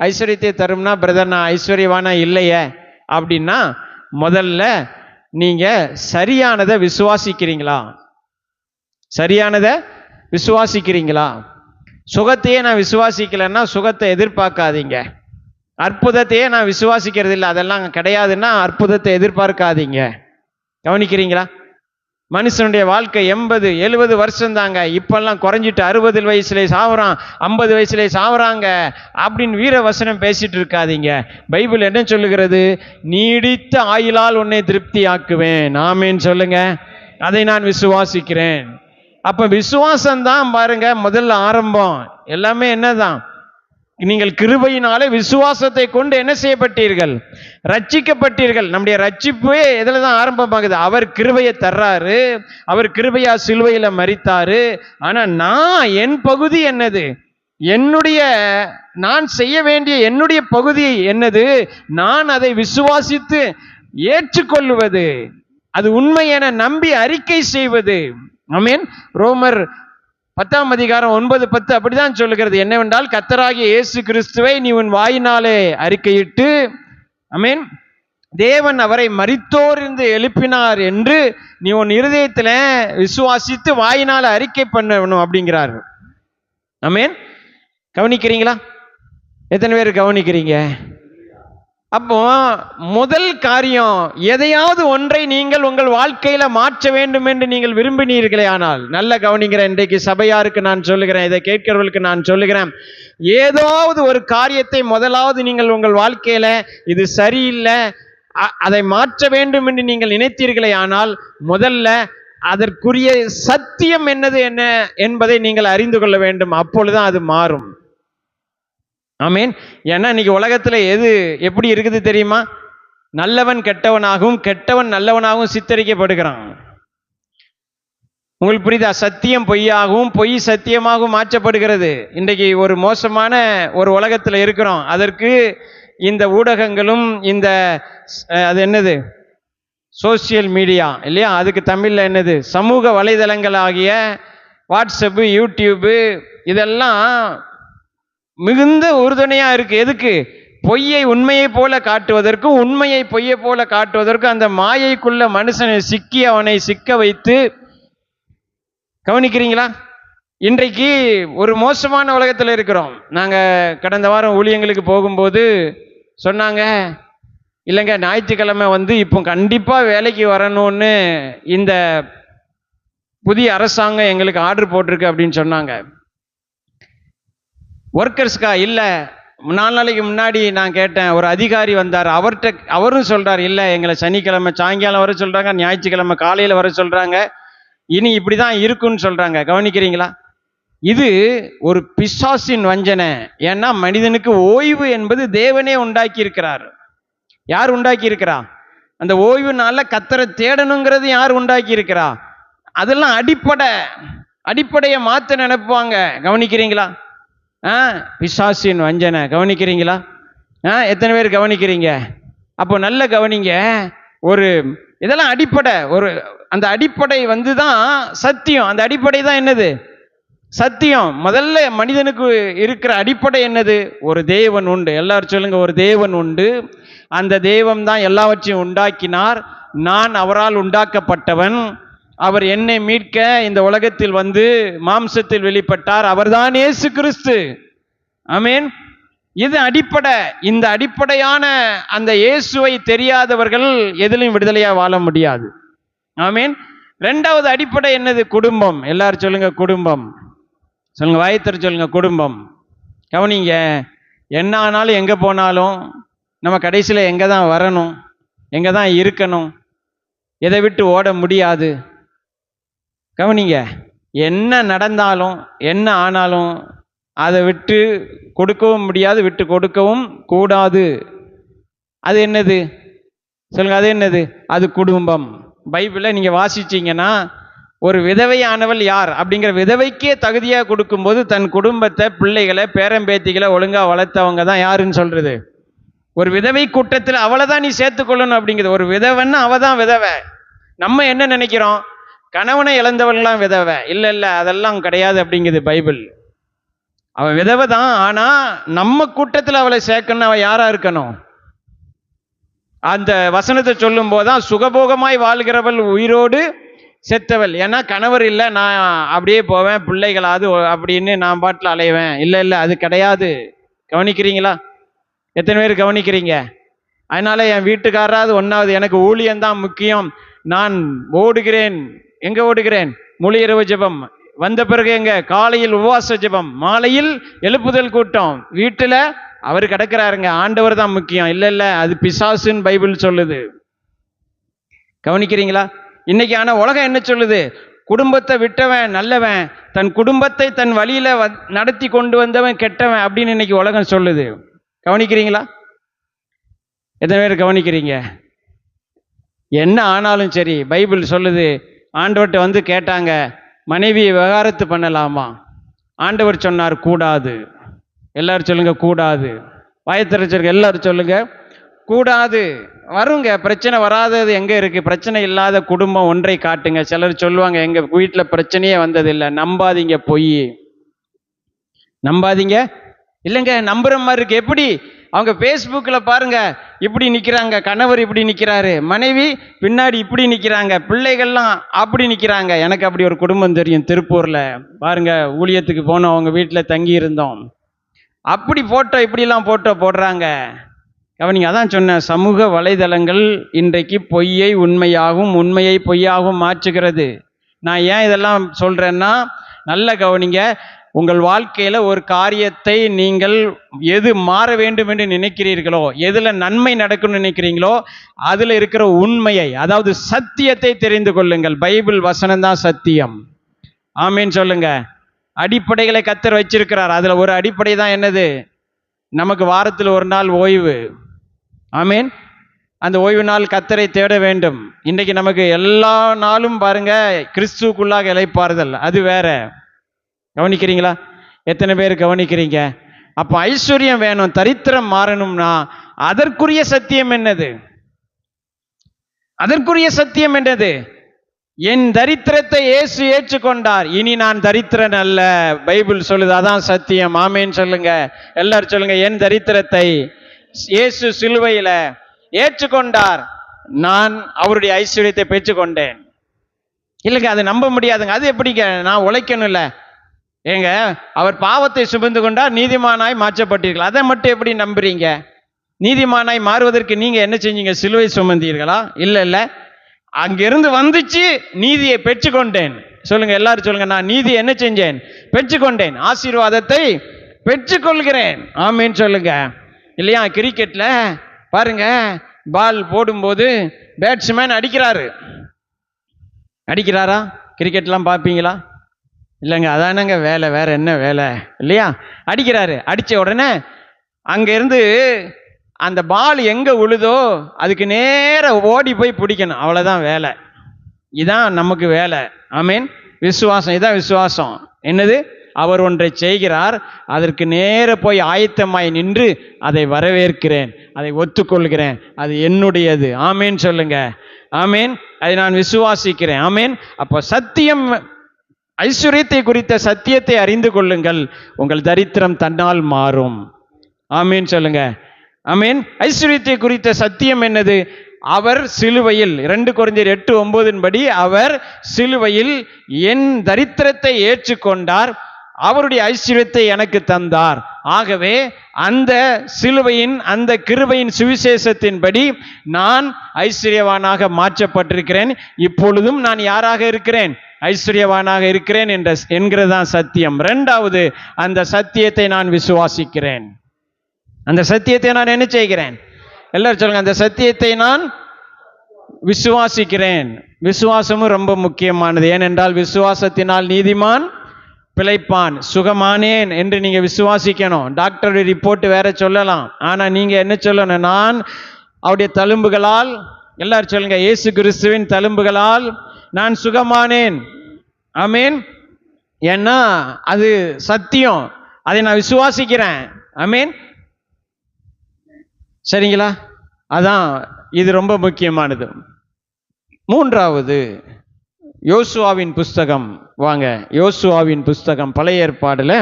ஐஸ்வர்யத்தை தரும்னா, பிரதர் நான் ஐஸ்வர்யவானா இல்லையே அப்படின்னா, முதல்ல நீங்க சரியானதை விசுவாசிக்கிறீங்களா? சரியானதை விசுவாசிக்கிறீங்களா? சுகத்தையே நான் விசுவாசிக்கலைன்னா சுகத்தை எதிர்பார்க்காதீங்க. அற்புதத்தையே நான் விசுவாசிக்கிறது இல்லை, அதெல்லாம் கிடையாதுன்னா அற்புதத்தை எதிர்பார்க்காதீங்க. கவனிக்கிறீங்களா? மனுஷனுடைய வாழ்க்கை 80-70 வருஷம் தாங்க. இப்பெல்லாம் குறைஞ்சிட்டு 60 வயசுல சாவுறான், 50 வயசுல சாவுறாங்க அப்படின்னு வீர வசனம் பேசிட்டு இருக்காதீங்க. பைபிள் என்ன சொல்லுகிறது? நீடித்த ஆயுளால் உன்னை திருப்தி ஆக்குவேன். ஆமீன் சொல்லுங்க. அதை நான் விசுவாசிக்கிறேன். அப்ப விசுவாசம் தான் பாருங்க முதல்ல ஆரம்பம். எல்லாமே என்னதான்? நீங்கள் கிருபையினாலே விசுவாசத்தை கொண்டு என்ன செய்யப்பட்டீர்கள்? ரட்சிக்கப்பட்டீர்கள். நம்முடைய ரட்சிப்பே எதில் தான் ஆரம்பமாகுது? அவர் கிருபையை தர்றாரு, அவர் கிருபையா சிலுவையில மரித்தாரு. ஆனா என் பகுதி என்னது? நான் செய்ய வேண்டிய என்னுடைய பகுதி என்னது? நான் அதை விசுவாசித்து ஏற்றுக்கொள்வது, அது உண்மை என நம்பி அறிக்கை செய்வது. ஆமென். ரோமர் 10ஆம் அதிகாரம் 9-10 அப்படிதான் சொல்லுகிறது. என்னவென்றால், கர்த்தராகிய இயேசு கிறிஸ்துவை நீ உன் வாயினாலே அறிக்கையிட்டு, ஆமென், தேவன் அவரை மரித்தோரிலிருந்து எழுப்பினார் என்று நீ உன் இருதயத்தில் விசுவாசித்து வாயினால அறிக்கை பண்ணணும் அப்படிங்கிறார். ஆமென். கவனிக்கிறீங்களா? எத்தனை பேர் கவனிக்கிறீங்க? அப்போ முதல் காரியம், எதையாவது ஒன்றை நீங்கள் உங்கள் வாழ்க்கையில மாற்ற வேண்டும் என்று நீங்கள் விரும்பினீர்களே ஆனால், நல்ல கவனிக்கிறேன், இன்றைக்கு சபையாருக்கு நான் சொல்லுகிறேன், இதை கேட்கிறவர்களுக்கு நான் சொல்லுகிறேன், ஏதாவது ஒரு காரியத்தை முதலாவது நீங்கள் உங்கள் வாழ்க்கையில இது சரியில்லை, அதை மாற்ற வேண்டும் என்று நீங்கள் நினைத்தீர்களே ஆனால், முதல்ல அதற்குரிய சத்தியம் என்ன என்பதை நீங்கள் அறிந்து கொள்ள வேண்டும். அப்பொழுதுதான் அது மாறும். ஆமீன். ஏன்னா இன்னைக்கு உலகத்துல எது எப்படி இருக்குது தெரியுமா? நல்லவன் கெட்டவனாகவும் கெட்டவன் நல்லவனாகவும் சித்தரிக்கப்படுகிறான். உங்களுக்கு புரியுதா? சத்தியம் பொய்யாகவும் பொய் சத்தியமாகவும் மாற்றப்படுகிறது. இன்றைக்கு ஒரு மோசமான ஒரு உலகத்துல இருக்கிறோம். அதற்கு இந்த ஊடகங்களும் இந்த அது என்னது, சோசியல் மீடியா இல்லையா, அதுக்கு தமிழ்ல என்னது, சமூக வலைதளங்கள் ஆகிய வாட்ஸ்அப்பு, யூடியூபு, இதெல்லாம் மிகுந்த உறுதுணையா இருக்கு. எதுக்கு? பொய்யை உண்மையை போல காட்டுவதற்கும் உண்மையை பொய்யை போல காட்டுவதற்கும் அந்த மாயைக்குள்ள மனுஷனை சிக்கி அவனை சிக்க வைத்து. கவனிக்கிறீங்களா? இன்றைக்கு ஒரு மோசமான உலகத்தில் இருக்கிறோம். நாங்க கடந்த வாரம் ஊழியங்களுக்கு போகும்போது சொன்னாங்க, இல்லைங்க ஞாயிற்றுக்கிழமை இப்போ கண்டிப்பா வேலைக்கு வரணும்னு இந்த புதிய அரசாங்கம் எங்களுக்கு ஆர்டர் போட்டிருக்கு அப்படின்னு சொன்னாங்க. ஒர்க்கர்ஸ்க்கா? இல்லை, 4 நாளைக்கு முன்னாடி நான் கேட்டேன், ஒரு அதிகாரி வந்தார், அவரும் சொல்றார், இல்லை எங்களை சனிக்கிழமை சாயங்காலம் வர சொல்றாங்க, ஞாயிற்றுக்கிழமை காலையில் வர சொல்றாங்க, இனி இப்படிதான் இருக்குன்னு சொல்றாங்க. கவனிக்கிறீங்களா? இது ஒரு பிசாசின் வஞ்சனை. ஏன்னா மனிதனுக்கு ஓய்வு என்பது தேவனே உண்டாக்கி இருக்கிறார். யார் உண்டாக்கி இருக்கிறா? அந்த ஓய்வு நாள்ல கர்த்தரை தேடணுங்கிறது யார் உண்டாக்கி இருக்கிறா? அதெல்லாம் அடிப்படையை மாற்ற நினைப்பாங்க. கவனிக்கிறீங்களா? பிசாசின் வஞ்சனை. கவனிக்கிறீங்களா? எத்தனை பேர் கவனிக்கிறீங்க? அப்போ நல்ல கவனிங்க. இதெல்லாம் அடிப்படை. அந்த அடிப்படை தான் சத்தியம். அந்த அடிப்படை தான் என்னது? சத்தியம். முதல்ல மனிதனுக்கு இருக்கிற அடிப்படை என்னது? ஒரு தேவன் உண்டு. எல்லாரும் சொல்லுங்க, ஒரு தேவன் உண்டு. அந்த தேவன் தான் எல்லாவற்றையும் உண்டாக்கினார். நான் அவரால் உண்டாக்கப்பட்டவன். அவர் என்னை மீட்க இந்த உலகத்தில் மாம்சத்தில் வெளிப்பட்டார். அவர்தான் இயேசு கிறிஸ்து. ஆமென். இது அடிப்படை. இந்த அடிப்படையான அந்த இயேசுவை தெரியாதவர்கள் எதிலும் விடுதலையா வாழ முடியாது. ஆமென். 2வது அடிப்படை என்னது? குடும்பம். எல்லாரும் சொல்லுங்க, குடும்பம். சொல்லுங்க, வாயத்தர சொல்லுங்க, குடும்பம். கவனிங்க, என்ன ஆனாலும் எங்க போனாலும் நம்ம கடைசியில் எங்க தான் வரணும், எங்க தான் இருக்கணும், எதை விட்டு ஓட முடியாது. கவனிங்க, என்ன நடந்தாலும் என்ன ஆனாலும் அதை விட்டு கொடுக்கவும் முடியாது, விட்டு கொடுக்கவும் கூடாது. அது என்னது? சொல்லுங்க, அது என்னது? அது குடும்பம். பைபிளை நீங்க வாசிச்சீங்கன்னா, ஒரு விதவையானவள் யார் அப்படிங்கிற விதவைக்கே தகுதியாக கொடுக்கும்போது தன் குடும்பத்தை, பிள்ளைகளை, பேரம்பேத்திகளை ஒழுங்கா வளர்த்தவங்க தான் யாருன்னு சொல்றது? ஒரு விதவை கூட்டத்தில் அவளை தான் நீ சேர்த்துக்கொள்ளணும் அப்படிங்கிறது. ஒரு விதவைன்னா அவ தான் விதவை. நம்ம என்ன நினைக்கிறோம்? கணவனை இழந்தவள்லாம் விதவை. இல்லை, அதெல்லாம் கிடையாது அப்படிங்குது பைபிள். அவன் விதவை தான். ஆனா நம்ம கூட்டத்தில் அவளை சேர்க்கணும். அவ யாரா இருக்கணும்? அந்த வசனத்தை சொல்லும் போதுதான் சுகபோகமாய் வாழ்கிறவள் உயிரோடு செத்தவள். ஏன்னா கணவர் இல்லை, நான் அப்படியே போவேன், பிள்ளைகளாது அப்படின்னு நான் பாட்டில் அலைவேன். இல்லை, அது கிடையாது. கவனிக்கிறீங்களா? எத்தனை பேர் கவனிக்கிறீங்க? அதனால என் வீட்டுக்காரராது ஒன்றாவது, எனக்கு ஊழியம்தான் முக்கியம், நான் ஓடுகிறேன். எங்க ஓடுகிறேன்? முழு இரவு ஜெபம், வந்த பிறகு எங்க காலையில் உபவாச ஜெபம், மாலையில் எழுப்புதல் கூட்டம், வீட்டுல அவர் கிடக்கிறாருங்க, ஆண்டவர் தான் முக்கியம். இல்லை, அது பிசாசுன்னு பைபிள் சொல்லுது. கவனிக்கிறீங்களா? இன்னைக்கு ஆனா உலகம் என்ன சொல்லுது? குடும்பத்தை விட்டவன் நல்லவன், தன் குடும்பத்தை தன் வழியில நடத்தி கொண்டு வந்தவன் கெட்டவன் அப்படின்னு இன்னைக்கு உலகம் சொல்லுது. கவனிக்கிறீங்களா? எத்தனை பேர் கவனிக்கிறீங்க? என்ன ஆனாலும் சரி, பைபிள் சொல்லுது, ஆண்டவர்கிட்ட வந்து கேட்டாங்க, மனைவியை விவகாரத்து பண்ணலாமா? ஆண்டவர் சொன்னார் கூடாது. எல்லாரும் சொல்லுங்க கூடாது. வாயத்திறச்சிருக்க எல்லாரும் சொல்லுங்க கூடாது. வருங்க, பிரச்சனை வராதது எங்கே இருக்குது? பிரச்சனை இல்லாத குடும்பம் ஒன்றை காட்டுங்க. சிலர் சொல்லுவாங்க எங்கள் வீட்டில் பிரச்சனையே வந்ததில்லை. நம்பாதீங்க, பொய். நம்பாதீங்க. இல்லைங்க, நம்புற மாதிரி இருக்கு. எப்படி? அவங்க ஃபேஸ்புக்கில் பாருங்க, இப்படி நிற்கிறாங்க, கணவர் இப்படி நிற்கிறாரு, மனைவி பின்னாடி இப்படி நிற்கிறாங்க, பிள்ளைகள்லாம் அப்படி நிற்கிறாங்க. எனக்கு அப்படி ஒரு குடும்பம் தெரியும், திருப்பூரில். பாருங்க, ஊழியத்துக்கு போனோம், அவங்க வீட்டில் தங்கி இருந்தோம். அப்படி போட்டோ இப்படிலாம் போட்டோ போடுறாங்க. கவனிங்க, அதான் சொன்னேன், சமூக வலைதளங்கள் இன்றைக்கு பொய்யை உண்மையாகவும் உண்மையை பொய்யாகவும் மாற்றுகிறது. நான் ஏன் இதெல்லாம் சொல்கிறேன்னா, நல்ல கவனிங்க, உங்கள் வாழ்க்கையில் ஒரு காரியத்தை நீங்கள் எது மாற வேண்டும் என்று நினைக்கிறீர்களோ, எதில் நன்மை நடக்கும்னு நினைக்கிறீங்களோ, அதில் இருக்கிற உண்மையை, அதாவது சத்தியத்தை தெரிந்து கொள்ளுங்கள். பைபிள் வசனம் தான் சத்தியம். ஆமீன் சொல்லுங்க. அடிப்படைகளை கர்த்தர் வச்சிருக்கிறார். அதில் ஒரு அடிப்படை தான் என்னது? நமக்கு வாரத்தில் ஒரு நாள் ஓய்வு. ஆமீன். அந்த ஓய்வு நாள் கர்த்தரை தேட வேண்டும். இன்றைக்கு நமக்கு எல்லா நாளும் பாருங்க, கிறிஸ்துவுக்குள்ளாக இளைப்பாறுதல், அது வேற. கவனிக்கிறீங்களா? எத்தனை பேர் கவனிக்கிறீங்க? அப்போ ஐஸ்வர்யம் வேணும், தரித்திரம் மாறணும்னா அதற்குரிய சத்தியம் என்னது? அதற்குரிய சத்தியம் என்னது? என் தரித்திரத்தை இயேசு ஏற்றுக்கொண்டார், இனி நான் தரித்திரன் அல்ல. பைபிள் சொல்லுது, அதான் சத்தியம். ஆமேன்னு சொல்லுங்க. எல்லாரும் சொல்லுங்க, என் தரித்திரத்தை இயேசு சிலுவையில ஏற்றுக்கொண்டார், நான் அவருடைய ஐஸ்வர்யத்தை பெற்றுக்கொண்டேன். இல்லைங்க, அது நம்ப முடியாதுங்க. அது எப்படிங்க? நான் உழைக்கணும் இல்லை ஏங்க? அவர் பாவத்தை சுமந்து கொண்டார், நீதிமானாய் மாற்றப்பட்டீர்கள். அதை மட்டும் எப்படி நம்புறீங்க? நீதிமானாய் மாறுவதற்கு நீங்க என்ன செஞ்சீங்க? சிலுவை சுமந்தீர்களா? இல்லை இல்லை, அங்கிருந்து வந்துச்சு, நீதியை பெற்றுக்கொண்டேன். சொல்லுங்க, எல்லாரும் சொல்லுங்க, நான் நீதியை என்ன செஞ்சேன்? பெற்றுக்கொண்டேன். ஆசீர்வாதத்தை பெற்றுக்கொள்கிறேன். ஆமீன் சொல்லுங்க. இல்லையா? கிரிக்கெட்ல பாருங்க, பால் போடும்போது பேட்ஸ்மேன் அடிக்கிறாரா? கிரிக்கெட்லாம் பார்ப்பீங்களா? இல்லைங்க, அதானங்க வேலை, வேற என்ன வேலை? இல்லையா? அடிக்கிறாரு. அடித்த உடனே அங்கேருந்து அந்த பால் எங்கே உழுதோ அதுக்கு நேராக ஓடி போய் பிடிக்கணும். அவ்வளோதான் வேலை. இதான் நமக்கு வேலை. ஆமீன். விசுவாசம், இதான் விசுவாசம். என்னது? அவர் ஒன்றை செய்கிறார், அதற்கு நேர போய் ஆயத்தமாய் நின்று அதை வரவேற்கிறேன், அதை ஒத்துக்கொள்கிறேன், அது என்னுடையது. ஆமீன் சொல்லுங்க. ஆமீன். அதை நான் விசுவாசிக்கிறேன். ஆமீன். அப்போ சத்தியம், ஐஸ்வர்யத்தை குறித்த சத்தியத்தை அறிந்து கொள்ளுங்கள், உங்கள் தரித்திரம் தன்னால் மாறும். ஆமீன் சொல்லுங்க. ஆமீன். ஐஸ்வர்யத்தை குறித்த சத்தியம் என்னது? அவர் சிலுவையில் 2 கொரிந்தியர் 8:9 படி அவர் சிலுவையில் என் தரித்திரத்தை ஏற்றுக்கொண்டார், அவருடைய ஐஸ்வர்யத்தை எனக்கு தந்தார். ஆகவே அந்த சிலுவையின், அந்த கிருபையின் சுவிசேஷத்தின்படி நான் ஐஸ்வர்யவானாக மாற்றப்பட்டிருக்கிறேன். இப்பொழுதும் நான் யாராக இருக்கிறேன்? ஐஸ்வர்யவானாக இருக்கிறேன் என்கிறதான் சத்தியம். 2வது, அந்த சத்தியத்தை நான் விசுவாசிக்கிறேன். அந்த சத்தியத்தை நான் என்ன செய்கிறேன்? எல்லாரும் சொல்லுங்க, அந்த சத்தியத்தை நான் விசுவாசிக்கிறேன். விசுவாசமும் ரொம்ப முக்கியமானது. ஏனென்றால் விசுவாசத்தினால் நீதிமான் பிழைப்பான். சுகமானேன் என்று நீங்க விசுவாசிக்கணும். டாக்டருடைய ரிப்போர்ட் வேற சொல்லலாம், ஆனா நீங்க என்ன சொல்லணும்? நான் அவருடைய தழும்புகளால், எல்லாரும் சொல்லுங்க, இயேசு கிறிஸ்துவின் தழும்புகளால் நான் சுகமானேன். ஆமீன். ஏன்னா அது சத்தியம், அதை நான் விசுவாசிக்கிறேன். ஆமீன். சரிங்களா? அதான் இது ரொம்ப முக்கியமானது. 3வது, யோசுவாவின் புஸ்தகம். வாங்க, யோசுவாவின் புஸ்தகம், பழைய ஏற்பாடுல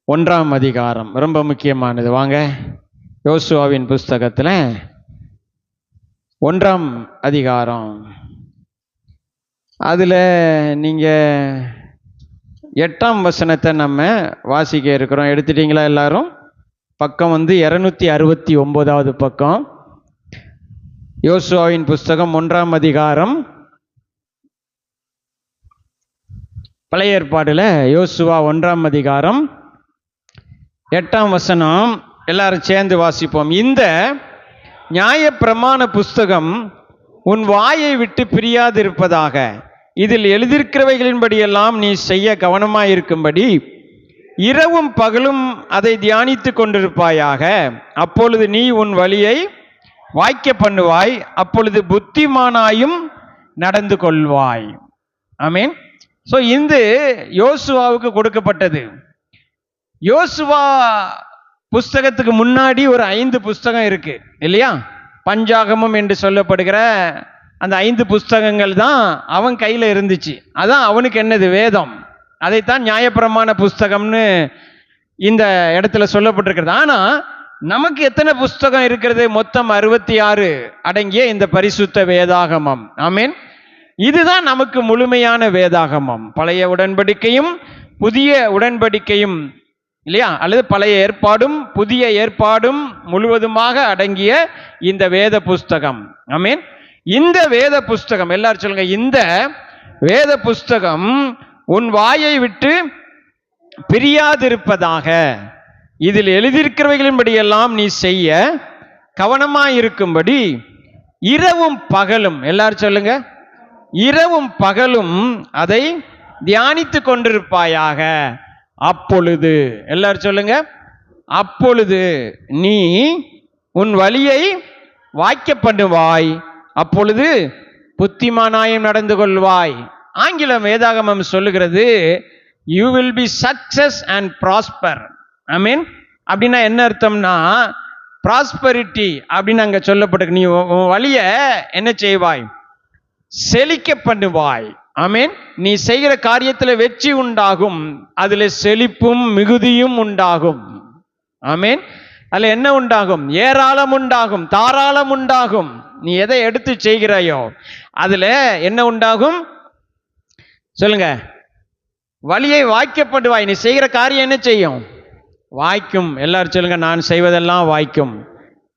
1ஆம் அதிகாரம், ரொம்ப முக்கியமானது. வாங்க, யோசுவாவின் புஸ்தகத்தில் 1ஆம் அதிகாரம், அதில் நீங்கள் 8ஆம் வசனத்தை நம்ம வாசிக்க இருக்கிறோம். எடுத்துட்டீங்களா எல்லாரும்? பக்கம் 269வது பக்கம். யோசுவாவின் புஸ்தகம் 1ஆம் அதிகாரம், பழைய ஏற்பாடுல யோசுவா 1ஆம் அதிகாரம் 8ஆம் வசனம். எல்லாரும் சேர்ந்து வாசிப்போம். இந்த நியாயப்பிரமாண புஸ்தகம் உன் வாயை விட்டு பிரியாதிருப்பதாக, இதில் எழுதியிருக்கிறவைகளின்படியெல்லாம் நீ செய்ய கவனமாயிருக்கும்படி இரவும் பகலும் அதை தியானித்து கொண்டிருப்பாயாக. அப்பொழுது நீ உன் வழியை வாய்க்க பண்ணுவாய், அப்பொழுது புத்திமானாயும் நடந்து கொள்வாய். ஆமீன். ஸோ இந்த யோசுவாவுக்கு கொடுக்கப்பட்டது. யோசுவா புஸ்தகத்துக்கு முன்னாடி ஒரு 5 புஸ்தகம் இருக்கு இல்லையா? பஞ்சாகமம் என்று சொல்லப்படுகிற அந்த 5 புஸ்தகங்கள் தான் அவன் கையில் இருந்துச்சு. அதான் அவனுக்கு என்னது? வேதம். அதைத்தான் நியாயப்பிரமாண புஸ்தகம்னு இந்த இடத்துல சொல்லப்பட்டிருக்கிறது. ஆனா நமக்கு எத்தனை புஸ்தகம் இருக்கிறது? மொத்தம் 66 அடங்கிய இந்த பரிசுத்த வேதாகமம். ஆமீன். இதுதான் நமக்கு முழுமையான வேதாகமம். பழைய உடன்படிக்கையும் புதிய உடன்படிக்கையும் இல்லையா, அல்லது பழைய ஏற்பாடும் புதிய ஏற்பாடும் முழுவதுமாக அடங்கிய இந்த வேத புஸ்தகம். ஆமீன். இந்த வேத புஸ்தகம், எல்லாரும் சொல்லுங்க, இந்த வேத புஸ்தகம் உன் வாயை விட்டு பிரியாதிருப்பதாக. இதில் எழுதியிருக்கிறவைகளின்படியெல்லாம் நீ செய்ய கவனமாயிருக்கும்படி இரவும் பகலும், எல்லாரும் சொல்லுங்க, இரவும் பகலும் அதை தியானித்து கொண்டிருப்பாயாக. அப்பொழுது, எல்லாரும் சொல்லுங்க, அப்பொழுது நீ உன் வழியை வாய்க்க பண்ணுவாய், அப்பொழுது புத்திமானாயம் நடந்து கொள்வாய். ஆங்கில வேதாகமம் சொல்லுகிறது you will be success and prosper. I mean அப்படின்னா என்ன அர்த்தம்னா, ப்ராஸ்பரிட்டி அப்படின்னு அங்க சொல்லப்பட்டிருக்கு. நீ உன் வழியை என்ன செய்வாய்? செழிக்க பண்ணுவாய். ஆமீன். நீ செய்கிற காரியத்தில் வெற்றி உண்டாகும், அதுல செழிப்பும் மிகுதியும் உண்டாகும். ஆமீன். அதுல என்ன உண்டாகும்? ஏராளம் உண்டாகும், தாராளம் உண்டாகும். நீ எதை எடுத்து செய்கிறாயோ அதுல என்ன உண்டாகும்? சொல்லுங்க. வழியை வாய்க்கப்படுவாய். நீ செய்கிற காரியம் என்ன செய்யும்? வாய்க்கும். எல்லாரும் சொல்லுங்க, நான் செய்வதெல்லாம் வாய்க்கும்.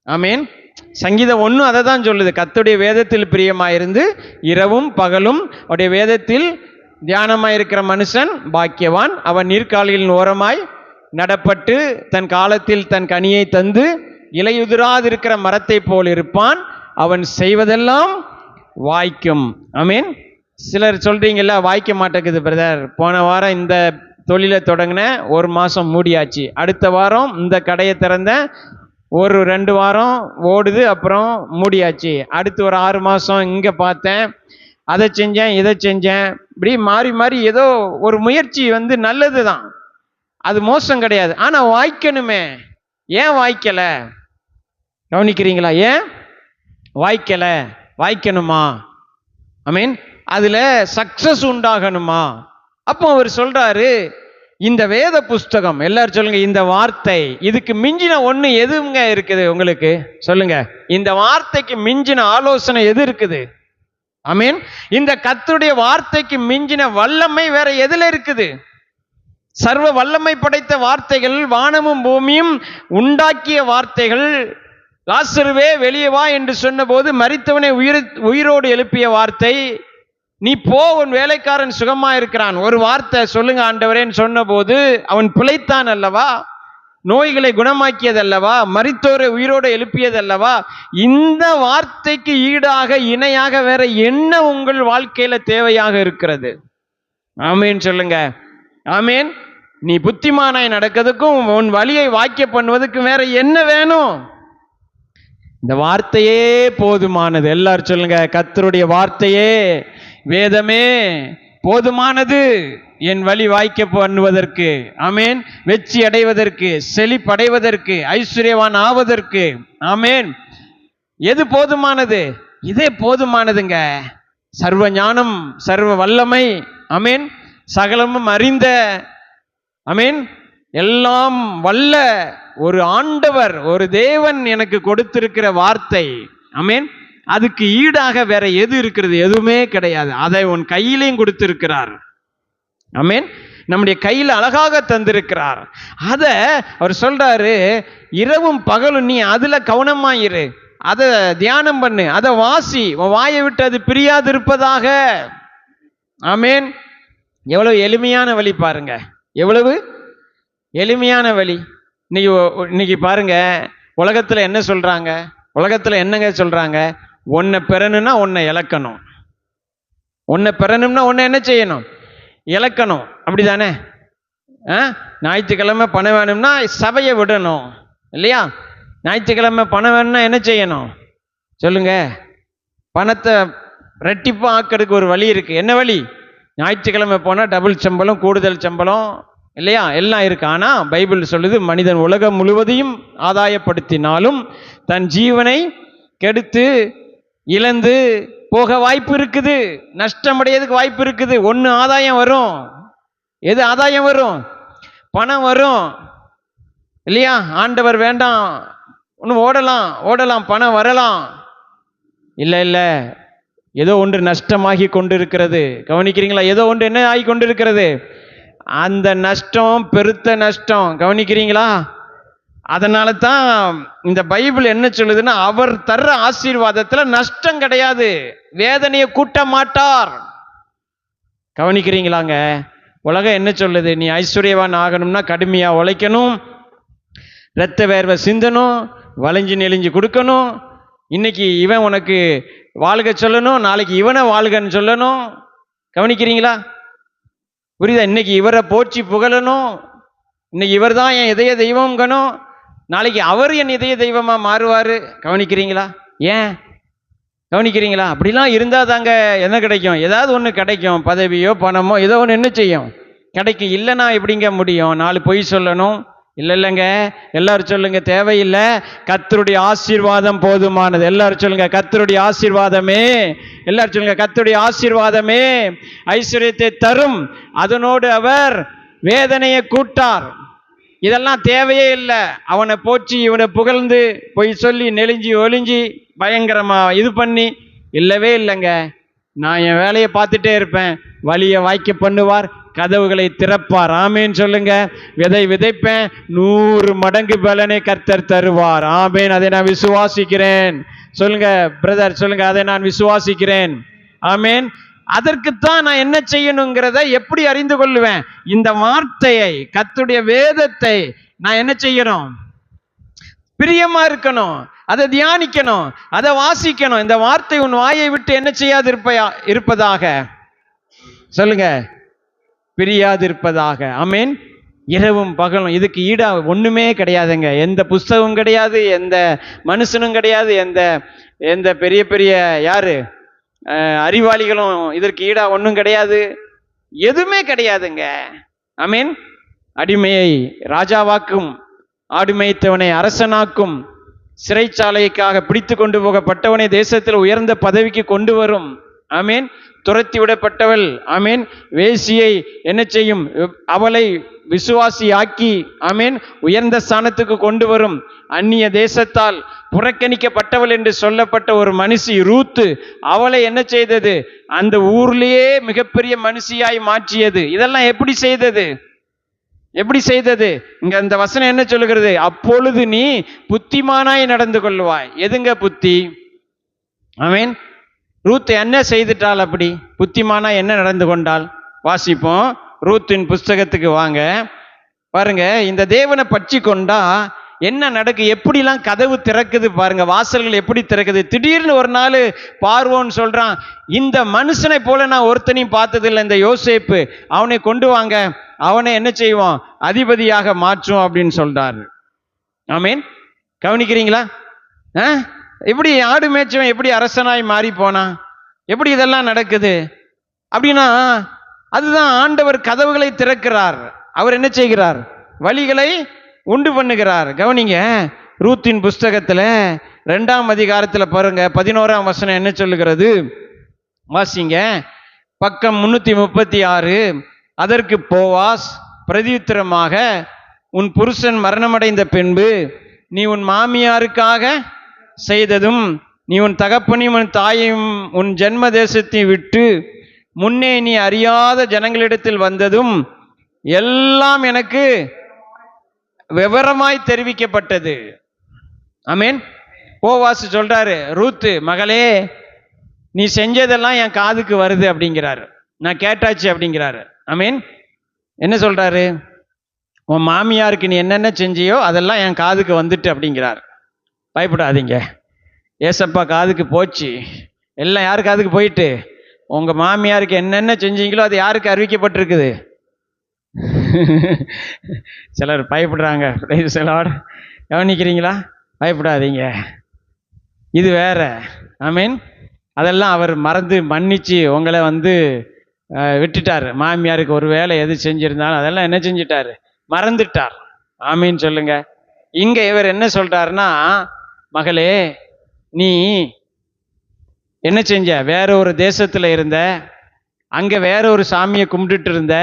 ஆமீன். சங்கீதம் 1 அதை தான் சொல்லுது. கர்த்தருடைய வேதத்தில் பிரியமாயிருந்து இரவும் பகலும் அவருடைய வேதத்தில் தியானமாயிருக்கிற மனுஷன் பாக்கியவான். அவன் நீர்க்காலிகளின் ஓரமாய் நடப்பட்டு தன் காலத்தில் தன் கனியை தந்து இலையுதிராதிருக்கிற மரத்தை போல் இருப்பான். அவன் செய்வதெல்லாம் வாய்க்கும். ஆமீன். சிலர் சொல்றீங்கல்ல, வாய்க்க மாட்டேங்குது பிரதர். போன வாரம் இந்த தொழிலை தொடங்கின, 1 மாசம் மூடியாச்சு. அடுத்த வாரம் இந்த கடையை திறந்த, 1-2 வாரம் ஓடுது, அப்புறம் மூடியாச்சு. அடுத்து ஒரு 6 மாசம் இங்க பார்த்தேன், அதை செஞ்சேன், இதை செஞ்சேன். இப்படி மாறி மாறி ஏதோ ஒரு முயற்சி நல்லது தான், அது மோசம் கிடையாது. ஆனா வாய்க்கணுமே. ஏன் வாய்க்கல? கவனிக்கிறீங்களா? ஏன் வாய்க்கல? வாய்க்கணுமா? ஐ மீன் அதுல சக்சஸ் உண்டாகணுமா? அப்போ அவர் சொல்றாரு, இந்த வேத புஸ்தகம், எல்லாரும் சொல்லுங்க, இந்த வார்த்தை, இதுக்கு மிஞ்சின ஒண்ணு எதுங்க இருக்குது உங்களுக்கு? சொல்லுங்க. இந்த வார்த்தைக்கு மிஞ்சின ஆலோசனை எது இருக்குது? ஐ மீன் இந்த கர்த்தருடைய வார்த்தைக்கு மிஞ்சின வல்லமை வேற எதுல இருக்குது? சர்வ வல்லமை படைத்த வார்த்தைகள், வானமும் பூமியும் உண்டாக்கிய வார்த்தைகள். லாசருவே வெளியே வா என்று சொன்ன போது மரித்தவனை உயிரோடு எழுப்பிய வார்த்தை. நீ போ, உன் வேலைக்காரன் சுகமா இருக்கிறான். ஒரு வார்த்தை சொல்லுங்க ஆண்டவரேன்னு சொன்ன போது அவன் பிழைத்தான் அல்லவா? நோய்களை குணமாக்கியது அல்லவா? மரித்தோரை உயிரோடு எழுப்பியது அல்லவா? இந்த வார்த்தைக்கு ஈடாக இணையாக வேற என்ன உங்கள் வாழ்க்கையில தேவையாக இருக்கிறது? ஆமீன் சொல்லுங்க. ஆமீன். நீ புத்திமானாய் நடக்கிறதுக்கும் உன் வழியை வாக்கிய பண்ணுவதற்கு வேற என்ன வேணும்? இந்த வார்த்தையே போதுமானது. எல்லாரும் சொல்லுங்க, கர்த்தருடைய வார்த்தையே, வேதமே போதுமானது என் வழி வாய்க்க பண்ணுவதற்கு. ஆமேன். வெற்றி அடைவதற்கு, செழிப்படைவதற்கு, ஐஸ்வர்யவான் ஆவதற்கு. ஆமேன். எது போதுமானது? இதே போதுமானதுங்க. சர்வ ஞானம், சர்வ வல்லமை, ஆமேன், சகலமும் அறிந்த, ஆமேன், எல்லாம் வல்ல ஒரு ஆண்டவர், ஒரு தேவன் எனக்கு கொடுத்திருக்கிற வார்த்தை. ஆமேன். அதுக்கு ஈடாக வேற எது இருக்கிறது? எதுவுமே கிடையாது. அதை உன் கையிலையும் கொடுத்திருக்கிறார். ஆமேன். நம்முடைய கையில் அழகாக தந்திருக்கிறார். அத அவர் சொல்றாரு, இரவும் பகலும் நீ அதுல கவனமாயிரு, அதை தியானம் பண்ணு, அதை வாசி, வாயை விட்டு அது பிரியாது இருப்பதாக. ஆமேன். எவ்வளவு எளிமையான வழி பாருங்க, எவ்வளவு எளிமையான வழி. இன்னைக்கு பாருங்க, உலகத்துல என்ன சொல்றாங்க? உலகத்துல என்னங்க சொல்றாங்க? உன்னை பெறணும்னா உன்னை இழக்கணும், ஒன்றை பெறணும்னா ஒன்று என்ன செய்யணும்? இழக்கணும். அப்படிதானே? ஞாயிற்றுக்கிழமை பணம் வேணும்னா சபையை விடணும் இல்லையா? ஞாயிற்றுக்கிழமை பணம் வேணும்னா என்ன செய்யணும் சொல்லுங்க? பணத்தை ரெட்டிப்பு ஆக்கிறதுக்கு ஒரு வழி இருக்கு. என்ன வழி? ஞாயிற்றுக்கிழமை போனால் டபுள் சம்பளம், கூடுதல் சம்பளம் இல்லையா? எல்லாம் இருக்கு. ஆனால் பைபிள் சொல்லுது, மனிதன் உலகம் முழுவதையும் ஆதாயப்படுத்தினாலும் தன் ஜீவனை கெடுத்து இழந்து போக வாய்ப்பு இருக்குது. நஷ்டமடையதுக்கு வாய்ப்பு இருக்குது. ஒன்று ஆதாயம் வரும். எது ஆதாயம் வரும்? பணம் வரும் இல்லையா? ஆண்டவர் வேண்டாம், ஒன்று ஓடலாம், பணம் வரலாம். இல்லை, ஏதோ ஒன்று நஷ்டமாகி கொண்டிருக்கிறது. கவனிக்கிறீங்களா? ஏதோ ஒன்று என்ன ஆகி கொண்டிருக்கிறது? அந்த நஷ்டம் பெருத்த நஷ்டம். கவனிக்கிறீங்களா? அதனால தான் இந்த பைபிள் என்ன சொல்லுதுன்னா, அவர் தர்ற ஆசீர்வாதத்தில் நஷ்டம் கிடையாது, வேதனையை கூட்ட மாட்டார். கவனிக்கிறீங்களாங்க? உலகம் என்ன சொல்லுது? நீ ஐஸ்வர்யவான் ஆகணும்னா கடுமையாக உழைக்கணும், இரத்த வேர்வை சிந்தணும், வளைஞ்சு நெளிஞ்சு கொடுக்கணும். இன்னைக்கு இவன் உனக்கு வாழ்க சொல்லணும், நாளைக்கு இவனை வாழ்கன்னு சொல்லணும். கவனிக்கிறீங்களா? புரியுதா? இன்னைக்கு இவரை போற்றி புகழணும், இன்னைக்கு இவர் தான் என் இதய தெய்வம்கணும், நாளைக்கு அவர் என் இதய தெய்வமாக மாறுவார். கவனிக்கிறீங்களா? ஏன் கவனிக்கிறீங்களா? அப்படிலாம் இருந்தால் தாங்க என்ன கிடைக்கும்? ஏதாவது ஒன்று கிடைக்கும். பதவியோ பணமோ ஏதோ ஒன்று என்ன செய்யும்? கிடைக்கும். இல்லைன்னா எப்படிங்க முடியும்? 4 பொய் சொல்லணும்? இல்லைங்க. எல்லாரும் சொல்லுங்க, தேவையில்லை, கர்த்தருடைய ஆசீர்வாதம் போதுமானது. எல்லாரும் சொல்லுங்க, கர்த்தருடைய ஆசீர்வாதமே. எல்லாரும் சொல்லுங்க, கர்த்தருடைய ஆசீர்வாதமே ஐஸ்வர்யத்தை தரும், அதனோடு அவர் வேதனையை கூட்டார். இதெல்லாம் தேவையே இல்லை. அவனை போற்றி இவனை புகழ்ந்து பொய் சொல்லி நெளிஞ்சி ஒளிஞ்சி பயங்கரமா இது பண்ணி இல்லவே இல்லைங்க. நான் என் வேலையை பார்த்துட்டே இருப்பேன், வழியை வாய்க்க பண்ணுவார், கதவுகளை திறப்பார். ஆமேன் சொல்லுங்க. விதைப்பேன், 100 மடங்கு பலனை கர்த்தர் தருவார். ஆமேன். அதை நான் விசுவாசிக்கிறேன். சொல்லுங்க பிரதர், சொல்லுங்க, அதை நான் விசுவாசிக்கிறேன். ஆமேன். அதற்குத்தான் நான் என்ன செய்யணுங்கிறத எப்படி அறிந்து கொள்ளுவேன்? இந்த வார்த்தையை, கர்த்தருடைய வேதத்தை நான் என்ன செய்யணும்? பிரியமா இருக்கணும், அதை தியானிக்கணும், அதை வாசிக்கணும். இந்த வார்த்தை உன் வாயை விட்டு என்ன செய்யாது இருப்பதாக சொல்லுங்க, பிரியாது இருப்பதாக. ஆமேன். இரவும் பகலும் இதுக்கு ஈடா ஒண்ணுமே கிடையாதுங்க. எந்த புஸ்தகமும் கிடையாது, எந்த மனுஷனும் கிடையாது, எந்த பெரிய யாரு அறிவாளிகளும் இதற்கு ஈடா ஒன்றும் கிடையாது. எதுவுமே கிடையாதுங்க. ஆமேன். அடிமையை ராஜாவாக்கும், ஆடு மேய்த்தவனை அரசனாக்கும், சிறைச்சாலைக்காக பிடித்து கொண்டு போகப்பட்டவனை தேசத்தில் உயர்ந்த பதவிக்கு கொண்டு வரும். ஆமேன். துரத்தி விடப்பட்டவள், ஆமேன், வேசியை என்ன செய்யும்? அவளை விசுவாசி ஆக்கி, ஆமேன், உயர்ந்த ஸ்தானத்துக்கு கொண்டு வரும். அந்நிய தேசத்தால் புறக்கணிக்கப்பட்டவள் என்று சொல்லப்பட்ட ஒரு மனுஷி ரூத்து, அவளை என்ன செய்தது? அந்த ஊர்லேயே மிகப்பெரிய மனுஷியாய் மாற்றியது. இதெல்லாம் எப்படி செய்தது? இங்க அந்த வசனம் என்ன சொல்லுகிறது? அப்பொழுது நீ புத்திமானாய் நடந்து கொள்வாய். எதுங்க புத்தி? ஆமேன். ரூத் என்ன செய்துட்டாள்? அப்படி புத்திமானா என்ன நடந்து கொண்டாள்? வாசிப்போம். ரூத்தின் புஸ்தகத்துக்கு வாங்க. பாருங்க, இந்த தேவனை பற்றி கொண்டா என்ன நடக்கு? எப்படிலாம் கதவு திறக்குது பாருங்க, வாசல்கள் எப்படி திறக்குது. திடீர்னு ஒரு நாள் பார்வோன் சொல்றான், இந்த மனுஷனை போல நான் ஒருத்தனையும் பார்த்ததில்லை, இந்த யோசேப்பு, அவனை கொண்டு வாங்க, அவனை என்ன செய்வோம்? அதிபதியாக மாற்றும் அப்படின்னு சொல்றாரு. ஆமீன். கவனிக்கிறீங்களா? எப்படி ஆடு மேய்ச்சவன் எப்படி அரசனாய் மாறி போனா? எப்படி இதெல்லாம் நடக்குது அப்படின்னா, அதுதான் ஆண்டவர் கதவுகளை திறக்கிறார். அவர் என்ன செய்கிறார்? வழிகளை உண்டு பண்ணுகிறார். கவனிங்க, ரூத்தின் புஸ்தகத்துல 2ஆம் அதிகாரத்துல பாருங்க, 11ஆம் வசனம் என்ன சொல்லுகிறது? வாசிங்க, பக்கம் 336. அதற்கு போவாஸ் பிரதியுத்தரமாக, உன் புருஷன் மரணமடைந்த பின்பு நீ உன் மாமியாருக்காக செய்ததும், நீ உன் தகப்பனையும் உன் தாயையும் உன் ஜென்ம தேசத்தை விட்டு முன்னே நீ அறியாத ஜனங்களிடத்தில் வந்ததும் எல்லாம் எனக்கு விவரமாய் தெரிவிக்கப்பட்டது. ஆமேன். போவாஸ் சொல்றாரு, ரூத்து மகளே, நீ செஞ்சதெல்லாம் என் காதுக்கு வருது அப்படிங்கிறாரு, நான் கேட்டாச்சு அப்படிங்கிறாரு. ஆமேன். என்ன சொல்றாரு? உன் மாமியாருக்கு நீ என்னென்ன செஞ்சியோ அதெல்லாம் என் காதுக்கு வந்துட்டு அப்படிங்கிறார். பயப்படாதீங்க, ஏசப்பா காதுக்கு போச்சு. எல்லாம் யாரு காதுக்கு போயிட்டு? உங்க மாமியாருக்கு என்னென்ன செஞ்சீங்களோ அது யாருக்கு அறிவிக்கப்பட்டிருக்குது? சிலர் பயப்படுறாங்க. கவனிக்கிறீங்களா? பயப்படாதீங்க, இது வேற. ஆமீன். அதெல்லாம் அவர் மறந்து மன்னிச்சு உங்களை விட்டுட்டார். மாமியாருக்கு ஒரு வேலை எது செஞ்சிருந்தாலும் அதெல்லாம் என்ன செஞ்சிட்டாரு? மறந்துட்டார். ஆமீன் சொல்லுங்க. இங்க இவர் என்ன சொல்றாருன்னா, மகளே, நீ என்ன செஞ்ச? வேற ஒரு தேசத்துல இருந்த, அங்க வேற ஒரு சாமியை கும்பிட்டுட்டு இருந்த.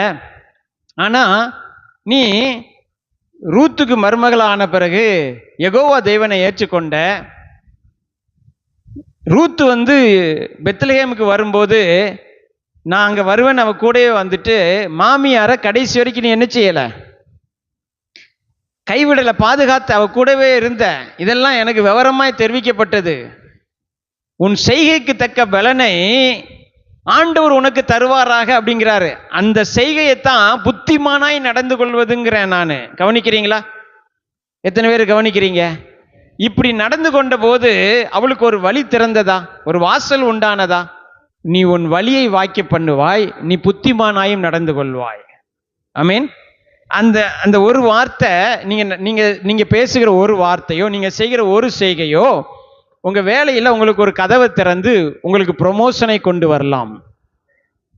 ஆனா நீ ரூத்துக்கு மருமகள் ஆன பிறகு யெகோவா தேவனை ஏற்றுக்கொண்ட. ரூத்து பெத்லகேமுக்கு வரும்போது நான் அங்க வருவேன், அவ கூடவே வந்துட்டு மாமியார கடைசி வரைக்கும் நீ என்ன செய்யல? கைவிடல, பாதுகாத்து அவ கூடவே இருந்த. இதெல்லாம் எனக்கு விவரமாய் தெரிவிக்கப்பட்டது. உன் செய்கைக்கு தக்க பலனை ஆண்டவர் உனக்கு தருவாராக அப்படிங்கிறாரு. அந்த செய்கையைத்தான் புத்திமானாய் நடந்து கொள்வதுங்கிறேன் நான். கவனிக்கிறீங்களா? எத்தனை பேர் கவனிக்கிறீங்க? இப்படி நடந்து கொண்ட போது அவளுக்கு ஒரு வழி திறந்ததா? ஒரு வாசல் உண்டானதா? நீ உன் வழியை வாய்க்க பண்ணுவாய், நீ புத்திமானாயும் நடந்து கொள்வாய். ஆமீன். அந்த அந்த ஒரு வார்த்தை, நீங்க பேசுகிற ஒரு வார்த்தையோ, நீங்க செய்கிற ஒரு செய்கையோ உங்க வேலையில் உங்களுக்கு ஒரு கதவை திறந்து உங்களுக்கு ப்ரொமோஷனை கொண்டு வரலாம்.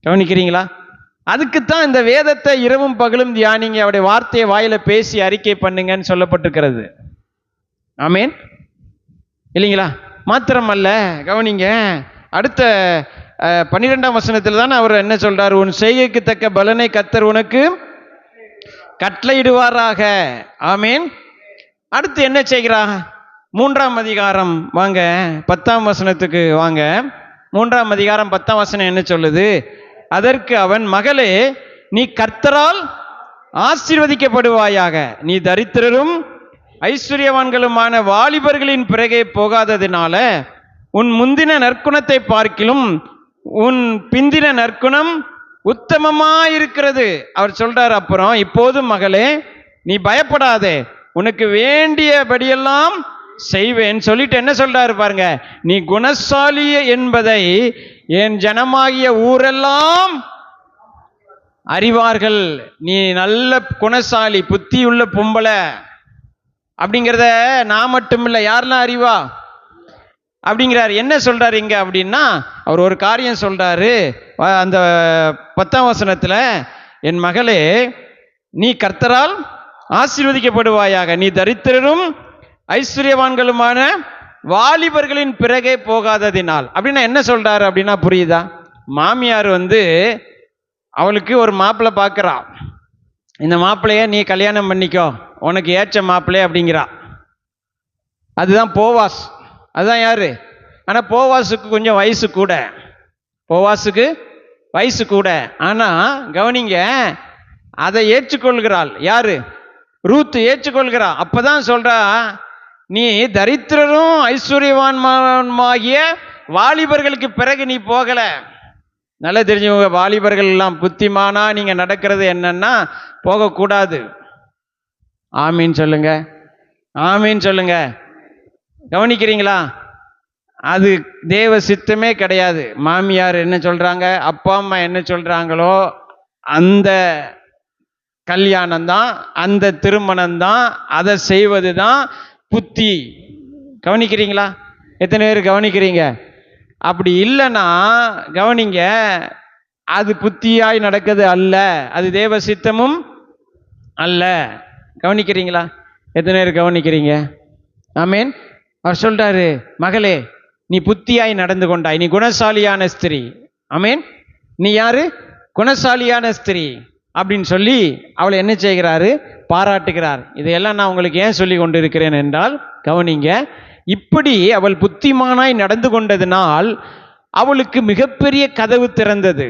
கவனிக்கிறீங்களா? அதுக்குத்தான் இந்த வேதத்தை இரவும் பகலும் தியானிங்க, அவருடைய வார்த்தையை வாயில பேசி அறிக்கை பண்ணுங்கன்னு சொல்லப்பட்டிருக்கிறது. ஆமீன் இல்லைங்களா? மாத்திரமல்ல, கவனிங்க, அடுத்த 12ஆம் வசனத்தில் தான் அவர் என்ன சொல்றாரு? உன் செய்கைக்கு தக்க பலனை கர்த்தர் உனக்கு கட்டளையிடுவாராக. ஆமீன். அடுத்து என்ன செய்கிறா? 3ஆம் அதிகாரம் வாங்க, 10ஆம் வசனத்துக்கு வாங்க. 3ஆம் அதிகாரம் 10ஆம் வசனம் என்ன சொல்லுது? அதற்கு அவன், மகளே, நீ கர்த்தரால் ஆசீர்வதிக்கப்படுவாயாக. நீ தரித்திரரும் ஐஸ்வர்யவான்களுமான வாலிபர்களின் பிறகே போகாததினால உன் முந்தின நற்குணத்தை பார்க்கிலும் உன் பிந்தின நற்குணம் உத்தமமாயிருக்கிறது. அவர் சொல்றார். அப்புறம், இப்போதும் மகளே, நீ பயப்படாதே, உனக்கு வேண்டியபடியெல்லாம் செய்வேன் சொல்லிட்டு என்ன சொல்றாரு பாருங்க? நீ குணசாலி என்பதை என் ஜனமாகிய ஊரெல்லாம் அறிவார்கள். நீ நல்ல குணசாலி, புத்தியுள்ள பொம்பளை அப்படிங்கிறத நான் மட்டும் இல்லை, யாரெல்லாம் அறிவா அப்படிங்கிறார். என்ன சொல்றாரு இங்க அப்படின்னா, அவர் ஒரு காரியம் சொல்றாரு. அந்த 10ஆம் வசனத்துல, என் மகளே, நீ கர்த்தரால் ஆசீர்வதிக்கப்படுவாயாக. நீ தரித்திரரும் ஐஸ்வர்யவான்களுமான வாலிபர்களின் பிறகே போகாததினால். அப்படின்னா என்ன சொல்றாரு அப்படின்னா, புரியுதா? மாமியார் அவளுக்கு ஒரு மாப்பிள்ளை பார்க்கறா. இந்த மாப்பிள்ளைய நீ கல்யாணம் பண்ணிக்கோ, உனக்கு ஏற்ற மாப்பிள்ளை அப்படிங்கிறா. அதுதான் போவாஸ். அதுதான் யாரு? ஆனா போவாஸுக்கு கொஞ்சம் வயசு கூட. போவாஸுக்கு வயசு கூட. ஆனா கவனிங்க, அதை ஏற்றுக்கொள்கிறாள். யாரு? ரூத்து ஏற்றுக்கொள்கிறா. அப்பதான் சொல்றா, நீ தரித்திரரும் ஐஸ்வர்யவான்மாகிய வாலிபர்களுக்கு பிறகு நீ போகல. நல்லா தெரிஞ்சவங்க, வாலிபர்கள் எல்லாம் புத்திமானா நீங்க நடக்கிறது என்னன்னா போகக்கூடாது. ஆமீன் சொல்லுங்க, ஆமீன் சொல்லுங்க. கவனிக்கிறீங்களா? அது தேவ சித்தமே கிடையாது. மாமியார் என்ன சொல்றாங்க, அப்பா அம்மா என்ன சொல்றாங்களோ அந்த கல்யாணம் தான், அந்த திருமணம் தான், அதை செய்வது தான் புத்தி. கவனிக்கிறீங்களா? எத்தனை பேர் கவனிக்கிறீங்க? அப்படி இல்லைன்னா கவனிங்க, அது புத்தியாய் நடக்குது அல்ல, அது தேவ சித்தமும் அல்ல. கவனிக்கிறீங்களா? எத்தனை பேர் கவனிக்கிறீங்க? ஆமீன். அவர் சொல்றாரு, மகளே, நீ புத்தியாய் நடந்து கொண்டாய், நீ குணசாலியான ஸ்திரீ. ஆமீன். நீ யாரு? குணசாலியான ஸ்திரீ அப்படின்னு சொல்லி அவளை என்ன செய்கிறாரு? பாராட்டுகிறார். இதையெல்லாம் நான் உங்களுக்கு ஏன் சொல்லி கொண்டிருக்கிறேன் என்றால், கவனிங்க, இப்படி அவள் புத்திமானாய் நடந்து கொண்டதினால் அவளுக்கு மிகப்பெரிய கதவு திறந்தது.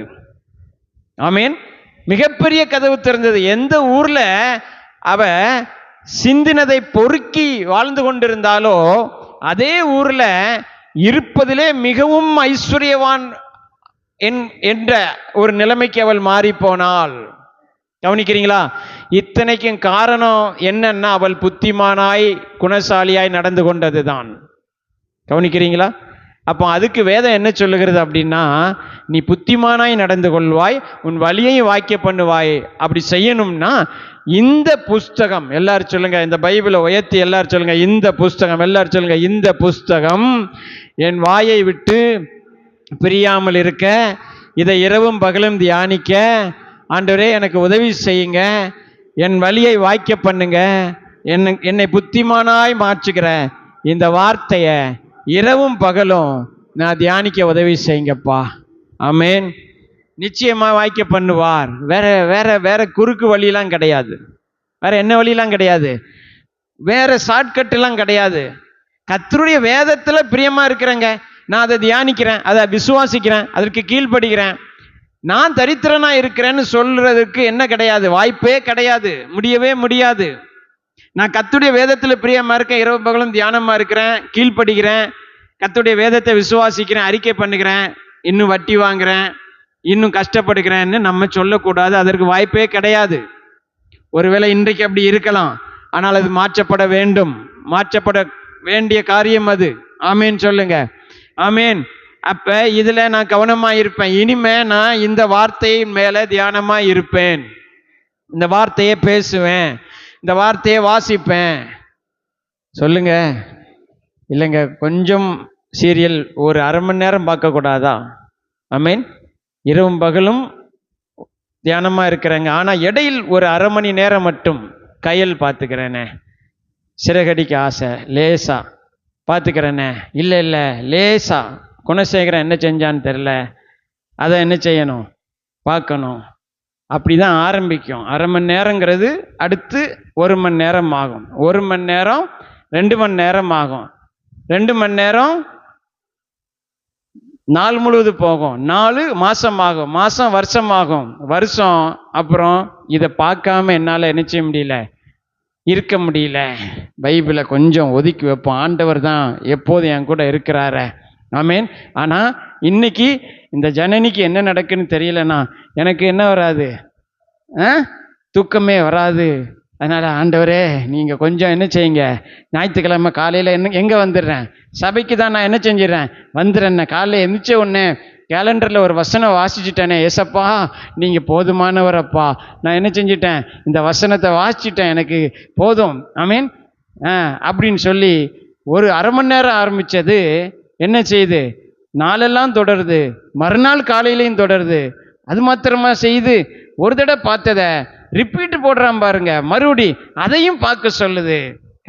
ஆமீன். மிகப்பெரிய கதவு திறந்தது. எந்த ஊர்ல அவ சிந்தினதை பொறுக்கி வாழ்ந்து கொண்டிருந்தாலோ அதே ஊர்ல இருப்பதிலே மிகவும் ஐஸ்வர்யவான் என்ற ஒரு நிலைமைக்கு அவள் மாறி போனாள். கவனிக்கிறீங்களா? இத்தனைக்கும் காரணம் என்னன்னா, அவள் புத்திமானாய் குணசாலியாய் நடந்து கொண்டதுதான். கவனிக்கிறீங்களா? அப்போ அதுக்கு வேதம் என்ன சொல்லுகிறது அப்படின்னா, நீ புத்திமானாய் நடந்து கொள்வாய், உன் வழியையும் வாய்க்க பண்ணுவாய். அப்படி செய்யணும்னா இந்த புஸ்தகம், எல்லாரும் சொல்லுங்க, இந்த பைபிளை உயர்த்தி எல்லாரும் சொல்லுங்க, இந்த புஸ்தகம், எல்லாரும் சொல்லுங்க, இந்த புஸ்தகம் என் வாயை விட்டு பிரியாமல் இருக்க, இதை இரவும் பகலும் தியானிக்க ஆண்டவரே எனக்கு உதவி செய்யுங்க, என் வழியை வாய்க்க பண்ணுங்க, என்னை புத்திமானாய் மாற்றுகிற இந்த வார்த்தையை இரவும் பகலும் நான் தியானிக்க உதவி செய்யுங்கப்பா. ஆமேன். நிச்சயமா வாய்க்க பண்ணுவார். வேற வேற வேற குறுக்கு வழியெல்லாம் கிடையாது, வேற என்ன வழியெல்லாம் கிடையாது, வேற ஷார்ட்கட் கிடையாது. கர்த்தருடைய வேதத்துல பிரியமா இருக்கிறேங்க, நான் அதை தியானிக்கிறேன், அதை விசுவாசிக்கிறேன், அதற்கு கீழ்ப்படுகிறேன், நான் தரித்திரனா இருக்கிறேன்னு சொல்றதுக்கு என்ன கிடையாது, வாய்ப்பே கிடையாது, முடியவே முடியாது. நான் கர்த்தருடைய வேதத்துல பிரியமா இருக்கேன், இரவு பகலும் தியானமா இருக்கிறேன், கீழ்ப்படுகிறேன், கர்த்தருடைய வேதத்தை விசுவாசிக்கிறேன், அறிக்கை பண்ணுகிறேன், இன்னும் வட்டி வாங்குறேன், இன்னும் கஷ்டப்படுகிறேன்னு நம்ம சொல்லக்கூடாது. அதற்கு வாய்ப்பே கிடையாது. ஒருவேளை இன்றைக்கு அப்படி இருக்கலாம், ஆனால் அது மாற்றப்பட வேண்டும், மாற்றப்பட வேண்டிய காரியம் அது. ஆமேன் சொல்லுங்க. ஆமேன். அப்ப இதுல நான் கவனமா இருப்பேன். இனிமே நான் இந்த வார்த்தையின் மேல தியானமா இருப்பேன், இந்த வார்த்தையை பேசுவேன், இந்த வார்த்தையை வாசிப்பேன். சொல்லுங்க. இல்லைங்க, கொஞ்சம் சீரியல் ஒரு அரை மணி நேரம் பார்க்க கூடாதா? ஆமேன். இரவும் பகலும் தியானமா இருக்கிறேங்க, ஆனா இடையில் ஒரு அரை மணி நேரம் மட்டும் கையல் பார்த்துக்கிறேனே, சிறகடிக்க ஆசை, லேசா பார்த்துக்கிறேனே, இல்லை இல்லை லேசா குணசேகரன் என்ன செஞ்சான்னு தெரில, அதை என்ன செய்யணும், பார்க்கணும். அப்படி தான் ஆரம்பிக்கும். அரை மணி நேரங்கிறது அடுத்து 1 மணி நேரம் ஆகும், 1 மணி நேரம் 2 மணி நேரம் ஆகும், 2 மணி நேரம் நாள் முழுவதும் போகும், 4 மாதம் ஆகும், மாதம் வருஷம் ஆகும், வருஷம். அப்புறம் இதை பார்க்காம என்னால் என்ன செய்ய முடியல, இருக்க முடியல. பைபிளை கொஞ்சம் ஒதுக்கி வைப்போம், ஆண்டவர் தான் எப்போதும் என் கூட இருக்கிறாரு. ஆமேன். ஆனால் இன்னைக்கு இந்த ஜனனிக்கு என்ன நடக்குன்னு தெரியலன்னா எனக்கு என்ன வராது, தூக்கமே வராது. அதனால் ஆண்டவரே நீங்கள் கொஞ்சம் என்ன செய்யுங்க, ஞாயிற்றுக்கிழமை காலையில் எங்கே வந்துடுறேன், சபைக்கு தான் நான் என்ன செஞ்சிடறேன், வந்துடுறேன். காலையில் எந்திரிச்ச உடனே கேலண்டரில் ஒரு வசனம் வாசிச்சுட்டேனே, ஏசப்பா நீங்கள் போதுமானவரப்பா, நான் என்ன செஞ்சிட்டேன், இந்த வசனத்தை வாசிச்சிட்டேன், எனக்கு போதும். ஆமீன். அப்படின்னு சொல்லி ஒரு அரை மணி நேரம் ஆரம்பித்தது என்ன செய்யுது, நாளெல்லாம் தொடருது, மறுநாள் காலையிலையும் தொடருது. அது மாத்திரமா செய்து ஒரு தடவை பார்த்ததை ரிப்பீட் போடுறான் பாருங்க, மறுபடி அதையும் பார்க்க சொல்லுது.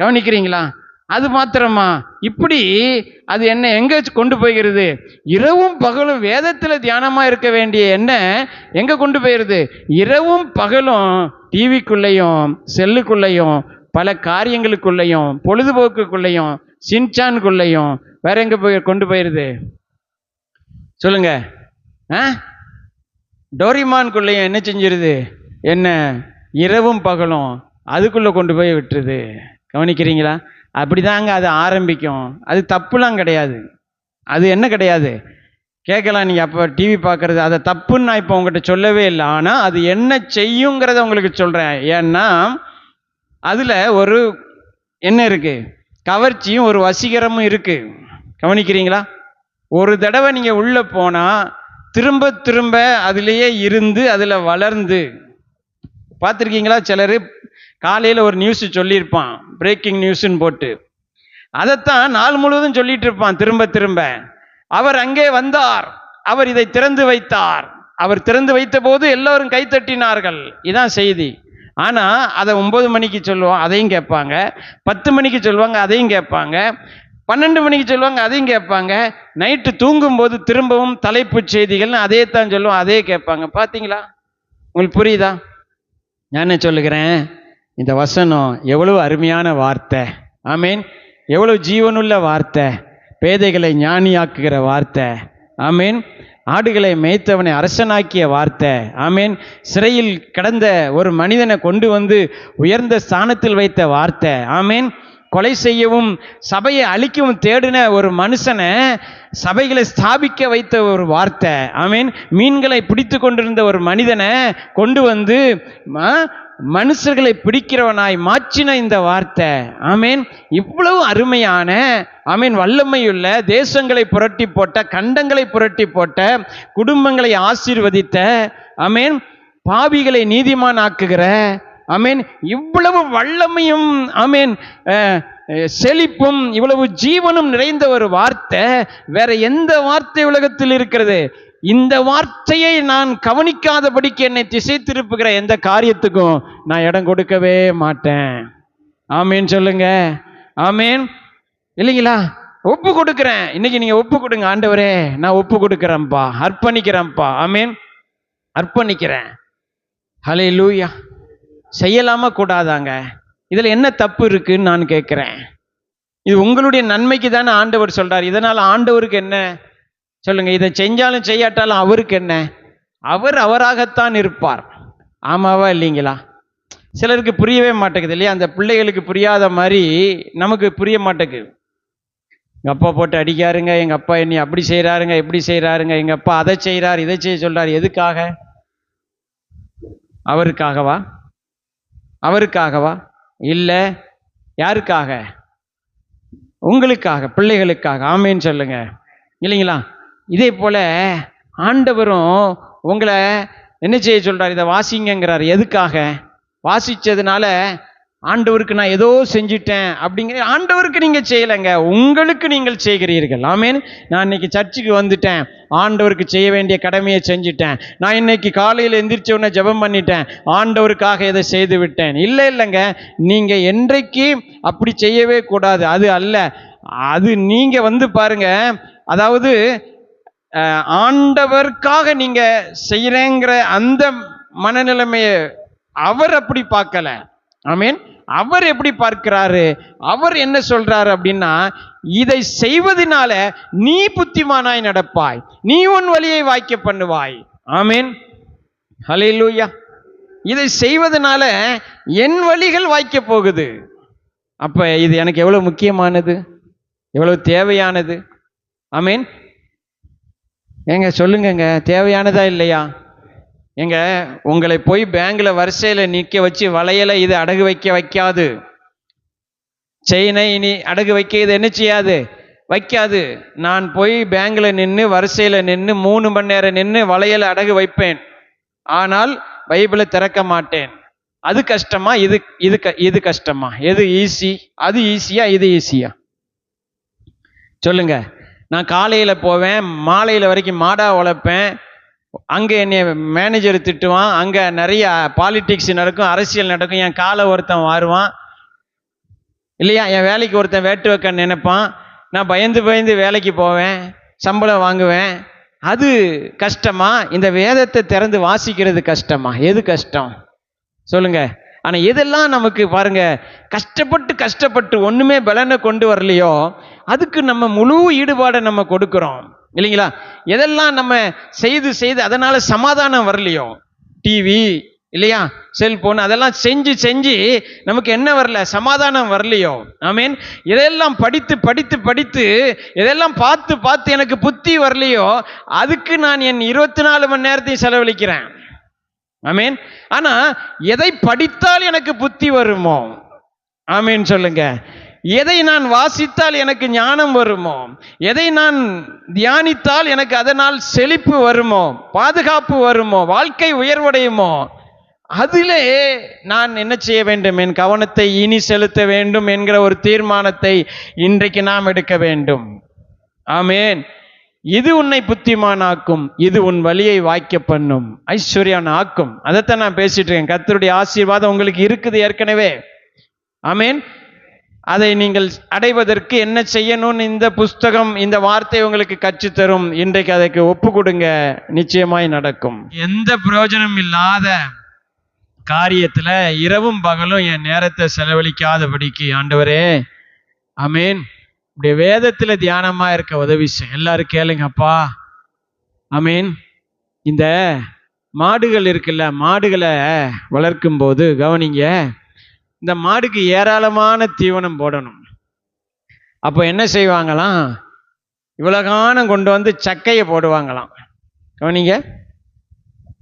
கவனிக்கிறீங்களா? அது மாத்திரமா, இப்படி அது என்ன எங்க கொண்டு போகிறது, இரவும் பகலும் வேதத்துல தியானமா இருக்க வேண்டிய என்ன எங்க கொண்டு போயிருது, இரவும் பகலும் டிவிக்குள்ளேயும் செல்லுக்குள்ளேயும் பல காரியங்களுக்குள்ளேயும் பொழுதுபோக்குக்குள்ளேயும் சின்சானுக்குள்ளேயும் வேற எங்க போய் கொண்டு போயிருது சொல்லுங்க. டோரிமான்குள்ளேயும் என்ன செஞ்சிருது, என்ன இரவும் பகலும் அதுக்குள்ளே கொண்டு போய் விட்டுருது. கவனிக்கிறீங்களா? அப்படிதாங்க அது ஆரம்பிக்கும். அது தப்புலாம் கிடையாது, அது என்ன கிடையாது, கேட்கலாம் நீங்கள். அப்போ டிவி பார்க்குறது அதை தப்புன்னு நான் இப்போ உங்கள்கிட்ட சொல்லவே இல்லை, ஆனால் அது என்ன செய்யுங்கிறத உங்களுக்கு சொல்கிறேன். ஏன்னா அதில் ஒரு என்ன இருக்குது, கவர்ச்சியும் ஒரு வசீகரமும் இருக்குது. கவனிக்கிறீங்களா? ஒரு தடவை நீங்கள் உள்ளே போனால் திரும்ப திரும்ப அதிலேயே இருந்து அதில் வளர்ந்து, பார்த்துருக்கீங்களா? சிலர் காலையில் ஒரு நியூஸ் சொல்லியிருப்பான், பிரேக்கிங் நியூஸ்ன்னு போட்டு, அதைத்தான் நாள் முழுவதும் சொல்லிட்டு இருப்பான் திரும்ப திரும்ப. அவர் அங்கே வந்தார், அவர் இதை திறந்து வைத்தார், அவர் திறந்து வைத்த போது எல்லோரும் கைத்தட்டினார்கள், இதான் செய்தி. ஆனால் அதை 9 மணிக்கு சொல்லுவோம், அதையும் கேட்பாங்க. 10 மணிக்கு சொல்லுவாங்க, அதையும் கேட்பாங்க. 12 மணிக்கு சொல்லுவாங்க, அதையும் கேட்பாங்க. நைட்டு தூங்கும்போது திரும்பவும் தலைப்பு செய்திகள்னு அதே தான் சொல்லுவோம், அதே கேட்பாங்க. பார்த்தீங்களா? உங்களுக்கு புரியுதா நான் என்ன சொல்லுகிறேன்? இந்த வசனம் எவ்வளவு அருமையான வார்த்தை. ஆமீன். எவ்வளவு ஜீவனுள்ள வார்த்தை, பேதைகளை ஞானியாக்குகிற வார்த்தை. ஆமீன். ஆடுகளை மேய்த்தவனை அரசனாக்கிய வார்த்தை. ஆமீன். சிறையில் கிடந்த ஒரு மனிதனை கொண்டு வந்து உயர்ந்த ஸ்தானத்தில் வைத்த வார்த்தை. ஆமீன். கொலை செய்யவும் சபையை அழிக்கவும் தேடின ஒரு மனுஷனை சபைகளை ஸ்தாபிக்க வைத்த ஒரு வார்த்தை. ஆமீன். மீன்களை பிடித்து கொண்டிருந்த ஒரு மனிதனை கொண்டு வந்து மனுஷர்களை பிடிக்கிறவனாய் மாற்றின இந்த வார்த்தை. ஆமீன். இவ்வளவு அருமையான ஆமீன் வல்லமையுள்ள, தேசங்களை புரட்டி போட்ட, கண்டங்களை புரட்டி போட்ட, குடும்பங்களை ஆசீர்வதித்த, ஆமீன், பாவிகளை நீதிமான் ஆக்குகிற, ஆமீன், இவ்வளவு வல்லமையும் ஆமீன் செழிப்பும் இவ்வளவு ஜீவனும் நிறைந்த ஒரு வார்த்தை வேற எந்த வார்த்தை உலகத்தில் இருக்கிறது? இந்த வார்த்தையை நான் கவனிக்காதபடிக்கு என்னை திசை திருப்புகிற எந்த காரியத்துக்கும் நான் இடம் கொடுக்கவே மாட்டேன். ஆமீன் சொல்லுங்க. ஆமீன் இல்லைங்களா? ஒப்பு கொடுக்கிறேன். இன்னைக்கு நீங்க ஒப்பு கொடுங்க. ஆண்டவரே நான் ஒப்பு கொடுக்கிறேன்ப்பா, அர்ப்பணிக்கிறேன்ப்பா. ஆமீன், அர்ப்பணிக்கிறேன். ஹல்லேலூயா. செய்யலாமா கூடாதாங்க? இதுல என்ன தப்பு இருக்குன்னு நான் கேட்கிறேன். இது உங்களுடைய நன்மைக்கு தானே ஆண்டவர் சொல்றார். இதனால ஆண்டவருக்கு என்ன சொல்லுங்க? இதை செஞ்சாலும் செய்யாட்டாலும் அவருக்கு என்ன? அவர் அவராகத்தான் இருப்பார். ஆமாவா இல்லைங்களா? சிலருக்கு புரியவே மாட்டேங்குது இல்லையா? அந்த பிள்ளைகளுக்கு புரியாத மாதிரி நமக்கு புரிய மாட்டேங்குது. எங்கள் அப்பா போட்டு அடிக்காருங்க, எங்கள் அப்பா என்னை அப்படி செய்கிறாருங்க, இப்படி செய்கிறாருங்க, எங்கள் அப்பா அதை செய்கிறார், இதை செய்ய சொல்கிறார். எதுக்காக? அவருக்காகவா? அவருக்காகவா? இல்லை. யாருக்காக? உங்களுக்காக, பிள்ளைகளுக்காக. ஆமேன்னு சொல்லுங்க. இல்லைங்களா? இதே போல ஆண்டவரும் உங்களை என்ன செய்ய சொல்றார்? இதை வாசிங்கிறார். எதுக்காக? வாசிச்சதுனால ஆண்டவருக்கு நான் ஏதோ செஞ்சிட்டேன் அப்படிங்கிற ஆண்டவருக்கு நீங்க செய்யலைங்க, உங்களுக்கு நீங்கள் செய்கிறீர்கள். ஆமேன். நான் இன்னைக்கு சர்ச்சுக்கு வந்துட்டேன், ஆண்டவருக்கு செய்ய வேண்டிய கடமையை செஞ்சுட்டேன். நான் இன்னைக்கு காலையில் எந்திரிச்ச உடனே ஜெபம் பண்ணிட்டேன், ஆண்டவருக்காக இதை செய்து விட்டேன். இல்லைங்க, நீங்க என்றைக்கு அப்படி செய்யவே கூடாது. அது அல்ல. அது நீங்க பாருங்க, அதாவது ஆண்டவருக்காக நீங்க செய்யறேங்கிற அந்த மனநிலைமையை அவர் அப்படி பார்க்கல. ஆமீன். அவர் எப்படி பார்க்கிறாரு? அவர் என்ன சொல்றாரு அப்படின்னா, இதை செய்வதனால நீ புத்திமானாய் நடப்பாய், நீ உன் வழியை வாய்க்க பண்ணுவாய். ஆமீன். ஹல்லேலூயா. இதை செய்வதனால என் வழிகள் வாய்க்க போகுது. அப்ப இது எனக்கு எவ்வளவு முக்கியமானது, எவ்வளவு தேவையானது. ஆமீன். ஏங்க சொல்லுங்கங்க, தேவையானதா இல்லையா? எங்க உங்களை போய் பேங்க்ல வரிசையில நிற்க வச்சு வளையல இது அடகு வைக்காது, செயினை இனி அடகு வைக்க இது என்ன செய்யாது? வைக்காது. நான் போய் பேங்க்ல நின்று வரிசையில நின்று 3 மணி நேரம் நின்று வளையல அடகு வைப்பேன், ஆனால் பைபிளை திறக்க மாட்டேன். அது கஷ்டமா? இது கஷ்டமா? எது ஈஸி? அது ஈஸியா, இது ஈஸியா? சொல்லுங்க. நான் காலையில போவேன், மாலையில வரைக்கும் மாடா உழைப்பேன், அங்கே என்னை மேனேஜர் திட்டுவான், அங்கே நிறைய பாலிடிக்ஸ் நடக்கும், அரசியல் நடக்கும், என் காலை ஒருத்தன் வாருவான் இல்லையா? என் வேலைக்கு ஒருத்தன் வேட்டு வைக்க நினைப்பான். நான் பயந்து வேலைக்கு போவேன், சம்பளம் வாங்குவேன். அது கஷ்டமா? இந்த வேதத்தை திறந்து வாசிக்கிறது கஷ்டமா? எது கஷ்டம் சொல்லுங்க? ஆனா எதெல்லாம் நமக்கு பாருங்க கஷ்டப்பட்டு ஒண்ணுமே பலனை கொண்டு வரலையோ அதுக்கு நம்ம முழு ஈடுபாடை நம்ம கொடுக்கிறோம் இல்லைங்களா? எதெல்லாம் நம்ம செய்து அதனால சமாதானம் வரலையோ, டிவி இல்லையா, செல்போன், அதெல்லாம் செஞ்சு நமக்கு என்ன வரல? சமாதானம் வரலையோ. ஆமீன். இதெல்லாம் படித்து இதெல்லாம் பார்த்து எனக்கு புத்தி வரலையோ, அதுக்கு நான் என் 24 மணி நேரத்தையும் செலவழிக்கிறேன். ஆமீன். ஆனா எதை படித்தால் எனக்கு புத்தி வருமோ? ஆமீன் சொல்லுங்க. எதை நான் வாசித்தால் எனக்கு ஞானம் வருமோ, எதை நான் தியானித்தால் எனக்கு அதனால் செழிப்பு வருமோ, பாதுகாப்பு வருமோ, வாழ்க்கை உயர்வடையுமோ, அதிலே நான் என்ன செய்ய வேண்டும்? என் கவனத்தை இனி செலுத்த வேண்டும் என்கிற ஒரு தீர்மானத்தை இன்றைக்கு நாம் எடுக்க வேண்டும். ஆமேன். இது உன்னை புத்திமானாக்கும், இது உன் வழியை வாய்க்க பண்ணும், ஐஸ்வர்யான் ஆக்கும். அதைத்தான் நான் பேசிட்டு இருக்கேன். கர்த்தருடைய ஆசீர்வாதம் உங்களுக்கு இருக்குது ஏற்கனவே. ஆமேன். அதை நீங்கள் அடைவதற்கு என்ன செய்யணும்னு இந்த புஸ்தகம், இந்த வார்த்தை உங்களுக்கு கற்றுத்தரும். இன்றைக்கு அதற்கு ஒப்பு கொடுங்க, நிச்சயமாய் நடக்கும். எந்த பிரயோஜனம் இல்லாத காரியத்துல இரவும் பகலும் என் நேரத்தை செலவழிக்காதபடிக்கு ஆண்டவரே, ஆமேன், இப்படி வேதத்துல தியானமா இருக்க உதவி செய். எல்லாரும் கேளுங்கப்பா. ஆமேன். இந்த மாடுகள் இருக்குல்ல, மாடுகளை வளர்க்கும் போது கவனிங்க, இந்த மாடுக்கு ஏராளமான தீவனம் போடணும். அப்போ என்ன செய்வாங்களாம், இவ்வளோ கானம் கொண்டு வந்து சக்கையை போடுவாங்களாம். கவனிங்க.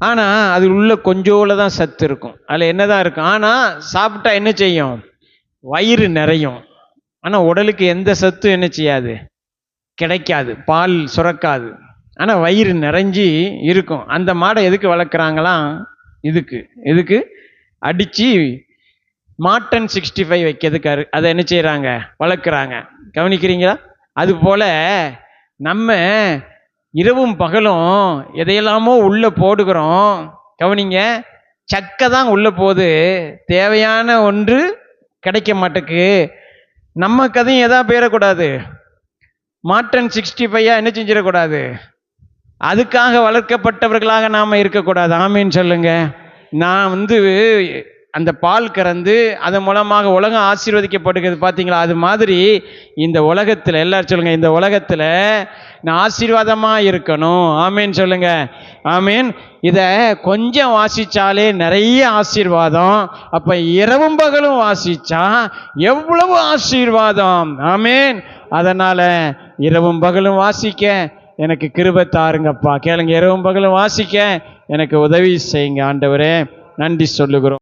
ஆனால் அது உள்ள கொஞ்சோல தான் சத்து இருக்கும், அதில் என்ன தான் இருக்கும். ஆனால் சாப்பிட்டா என்ன செய்யும், வயிறு நிறையும். ஆனால் உடலுக்கு எந்த சத்தும் என்ன செய்யாது, கிடைக்காது, பால் சுரக்காது. ஆனால் வயிறு நிறைஞ்சி இருக்கும். அந்த மாடை எதுக்கு வளர்க்குறாங்களாம், எதுக்கு அடித்து மாட்டன் 65 வைக்கிறதுக்காரு அதை என்ன செய்கிறாங்க, வளர்க்குறாங்க. கவனிக்கிறீங்களா? அதுபோல் நம்ம இரவும் பகலும் எதையெல்லாமோ உள்ளே போடுகிறோம். கவனிங்க, சக்கை தான் உள்ளே போகுது, தேவையான ஒன்று கிடைக்க மாட்டேக்கு. நம்ம கதையும் எதா போயிடக்கூடாது, மாட்டன் 65 என்ன செஞ்சிடக்கூடாது, அதுக்காக வளர்க்கப்பட்டவர்களாக நாம் இருக்கக்கூடாது. ஆமீன் சொல்லுங்க. நான் அந்த பால் கறந்து அதன் மூலமாக உலகம் ஆசீர்வதிக்கப்படுகிறது பார்த்தீங்களா? அது மாதிரி இந்த உலகத்தில் எல்லாரும் சொல்லுங்க, இந்த உலகத்தில் நான் ஆசீர்வாதமாக இருக்கணும். ஆமீன் சொல்லுங்க. ஆமீன். இதை கொஞ்சம் வாசித்தாலே நிறைய ஆசீர்வாதம். அப்போ இரவும் பகலும் வாசித்தா எவ்வளவு ஆசீர்வாதம். ஆமீன். அதனால் இரவும் பகலும் வாசிக்க எனக்கு கிருபை தாருங்கப்பா. கேளுங்க, இரவும் பகலும் வாசிக்க எனக்கு உதவி செய்யுங்க ஆண்டவரே. நன்றி சொல்லுகிறோம்.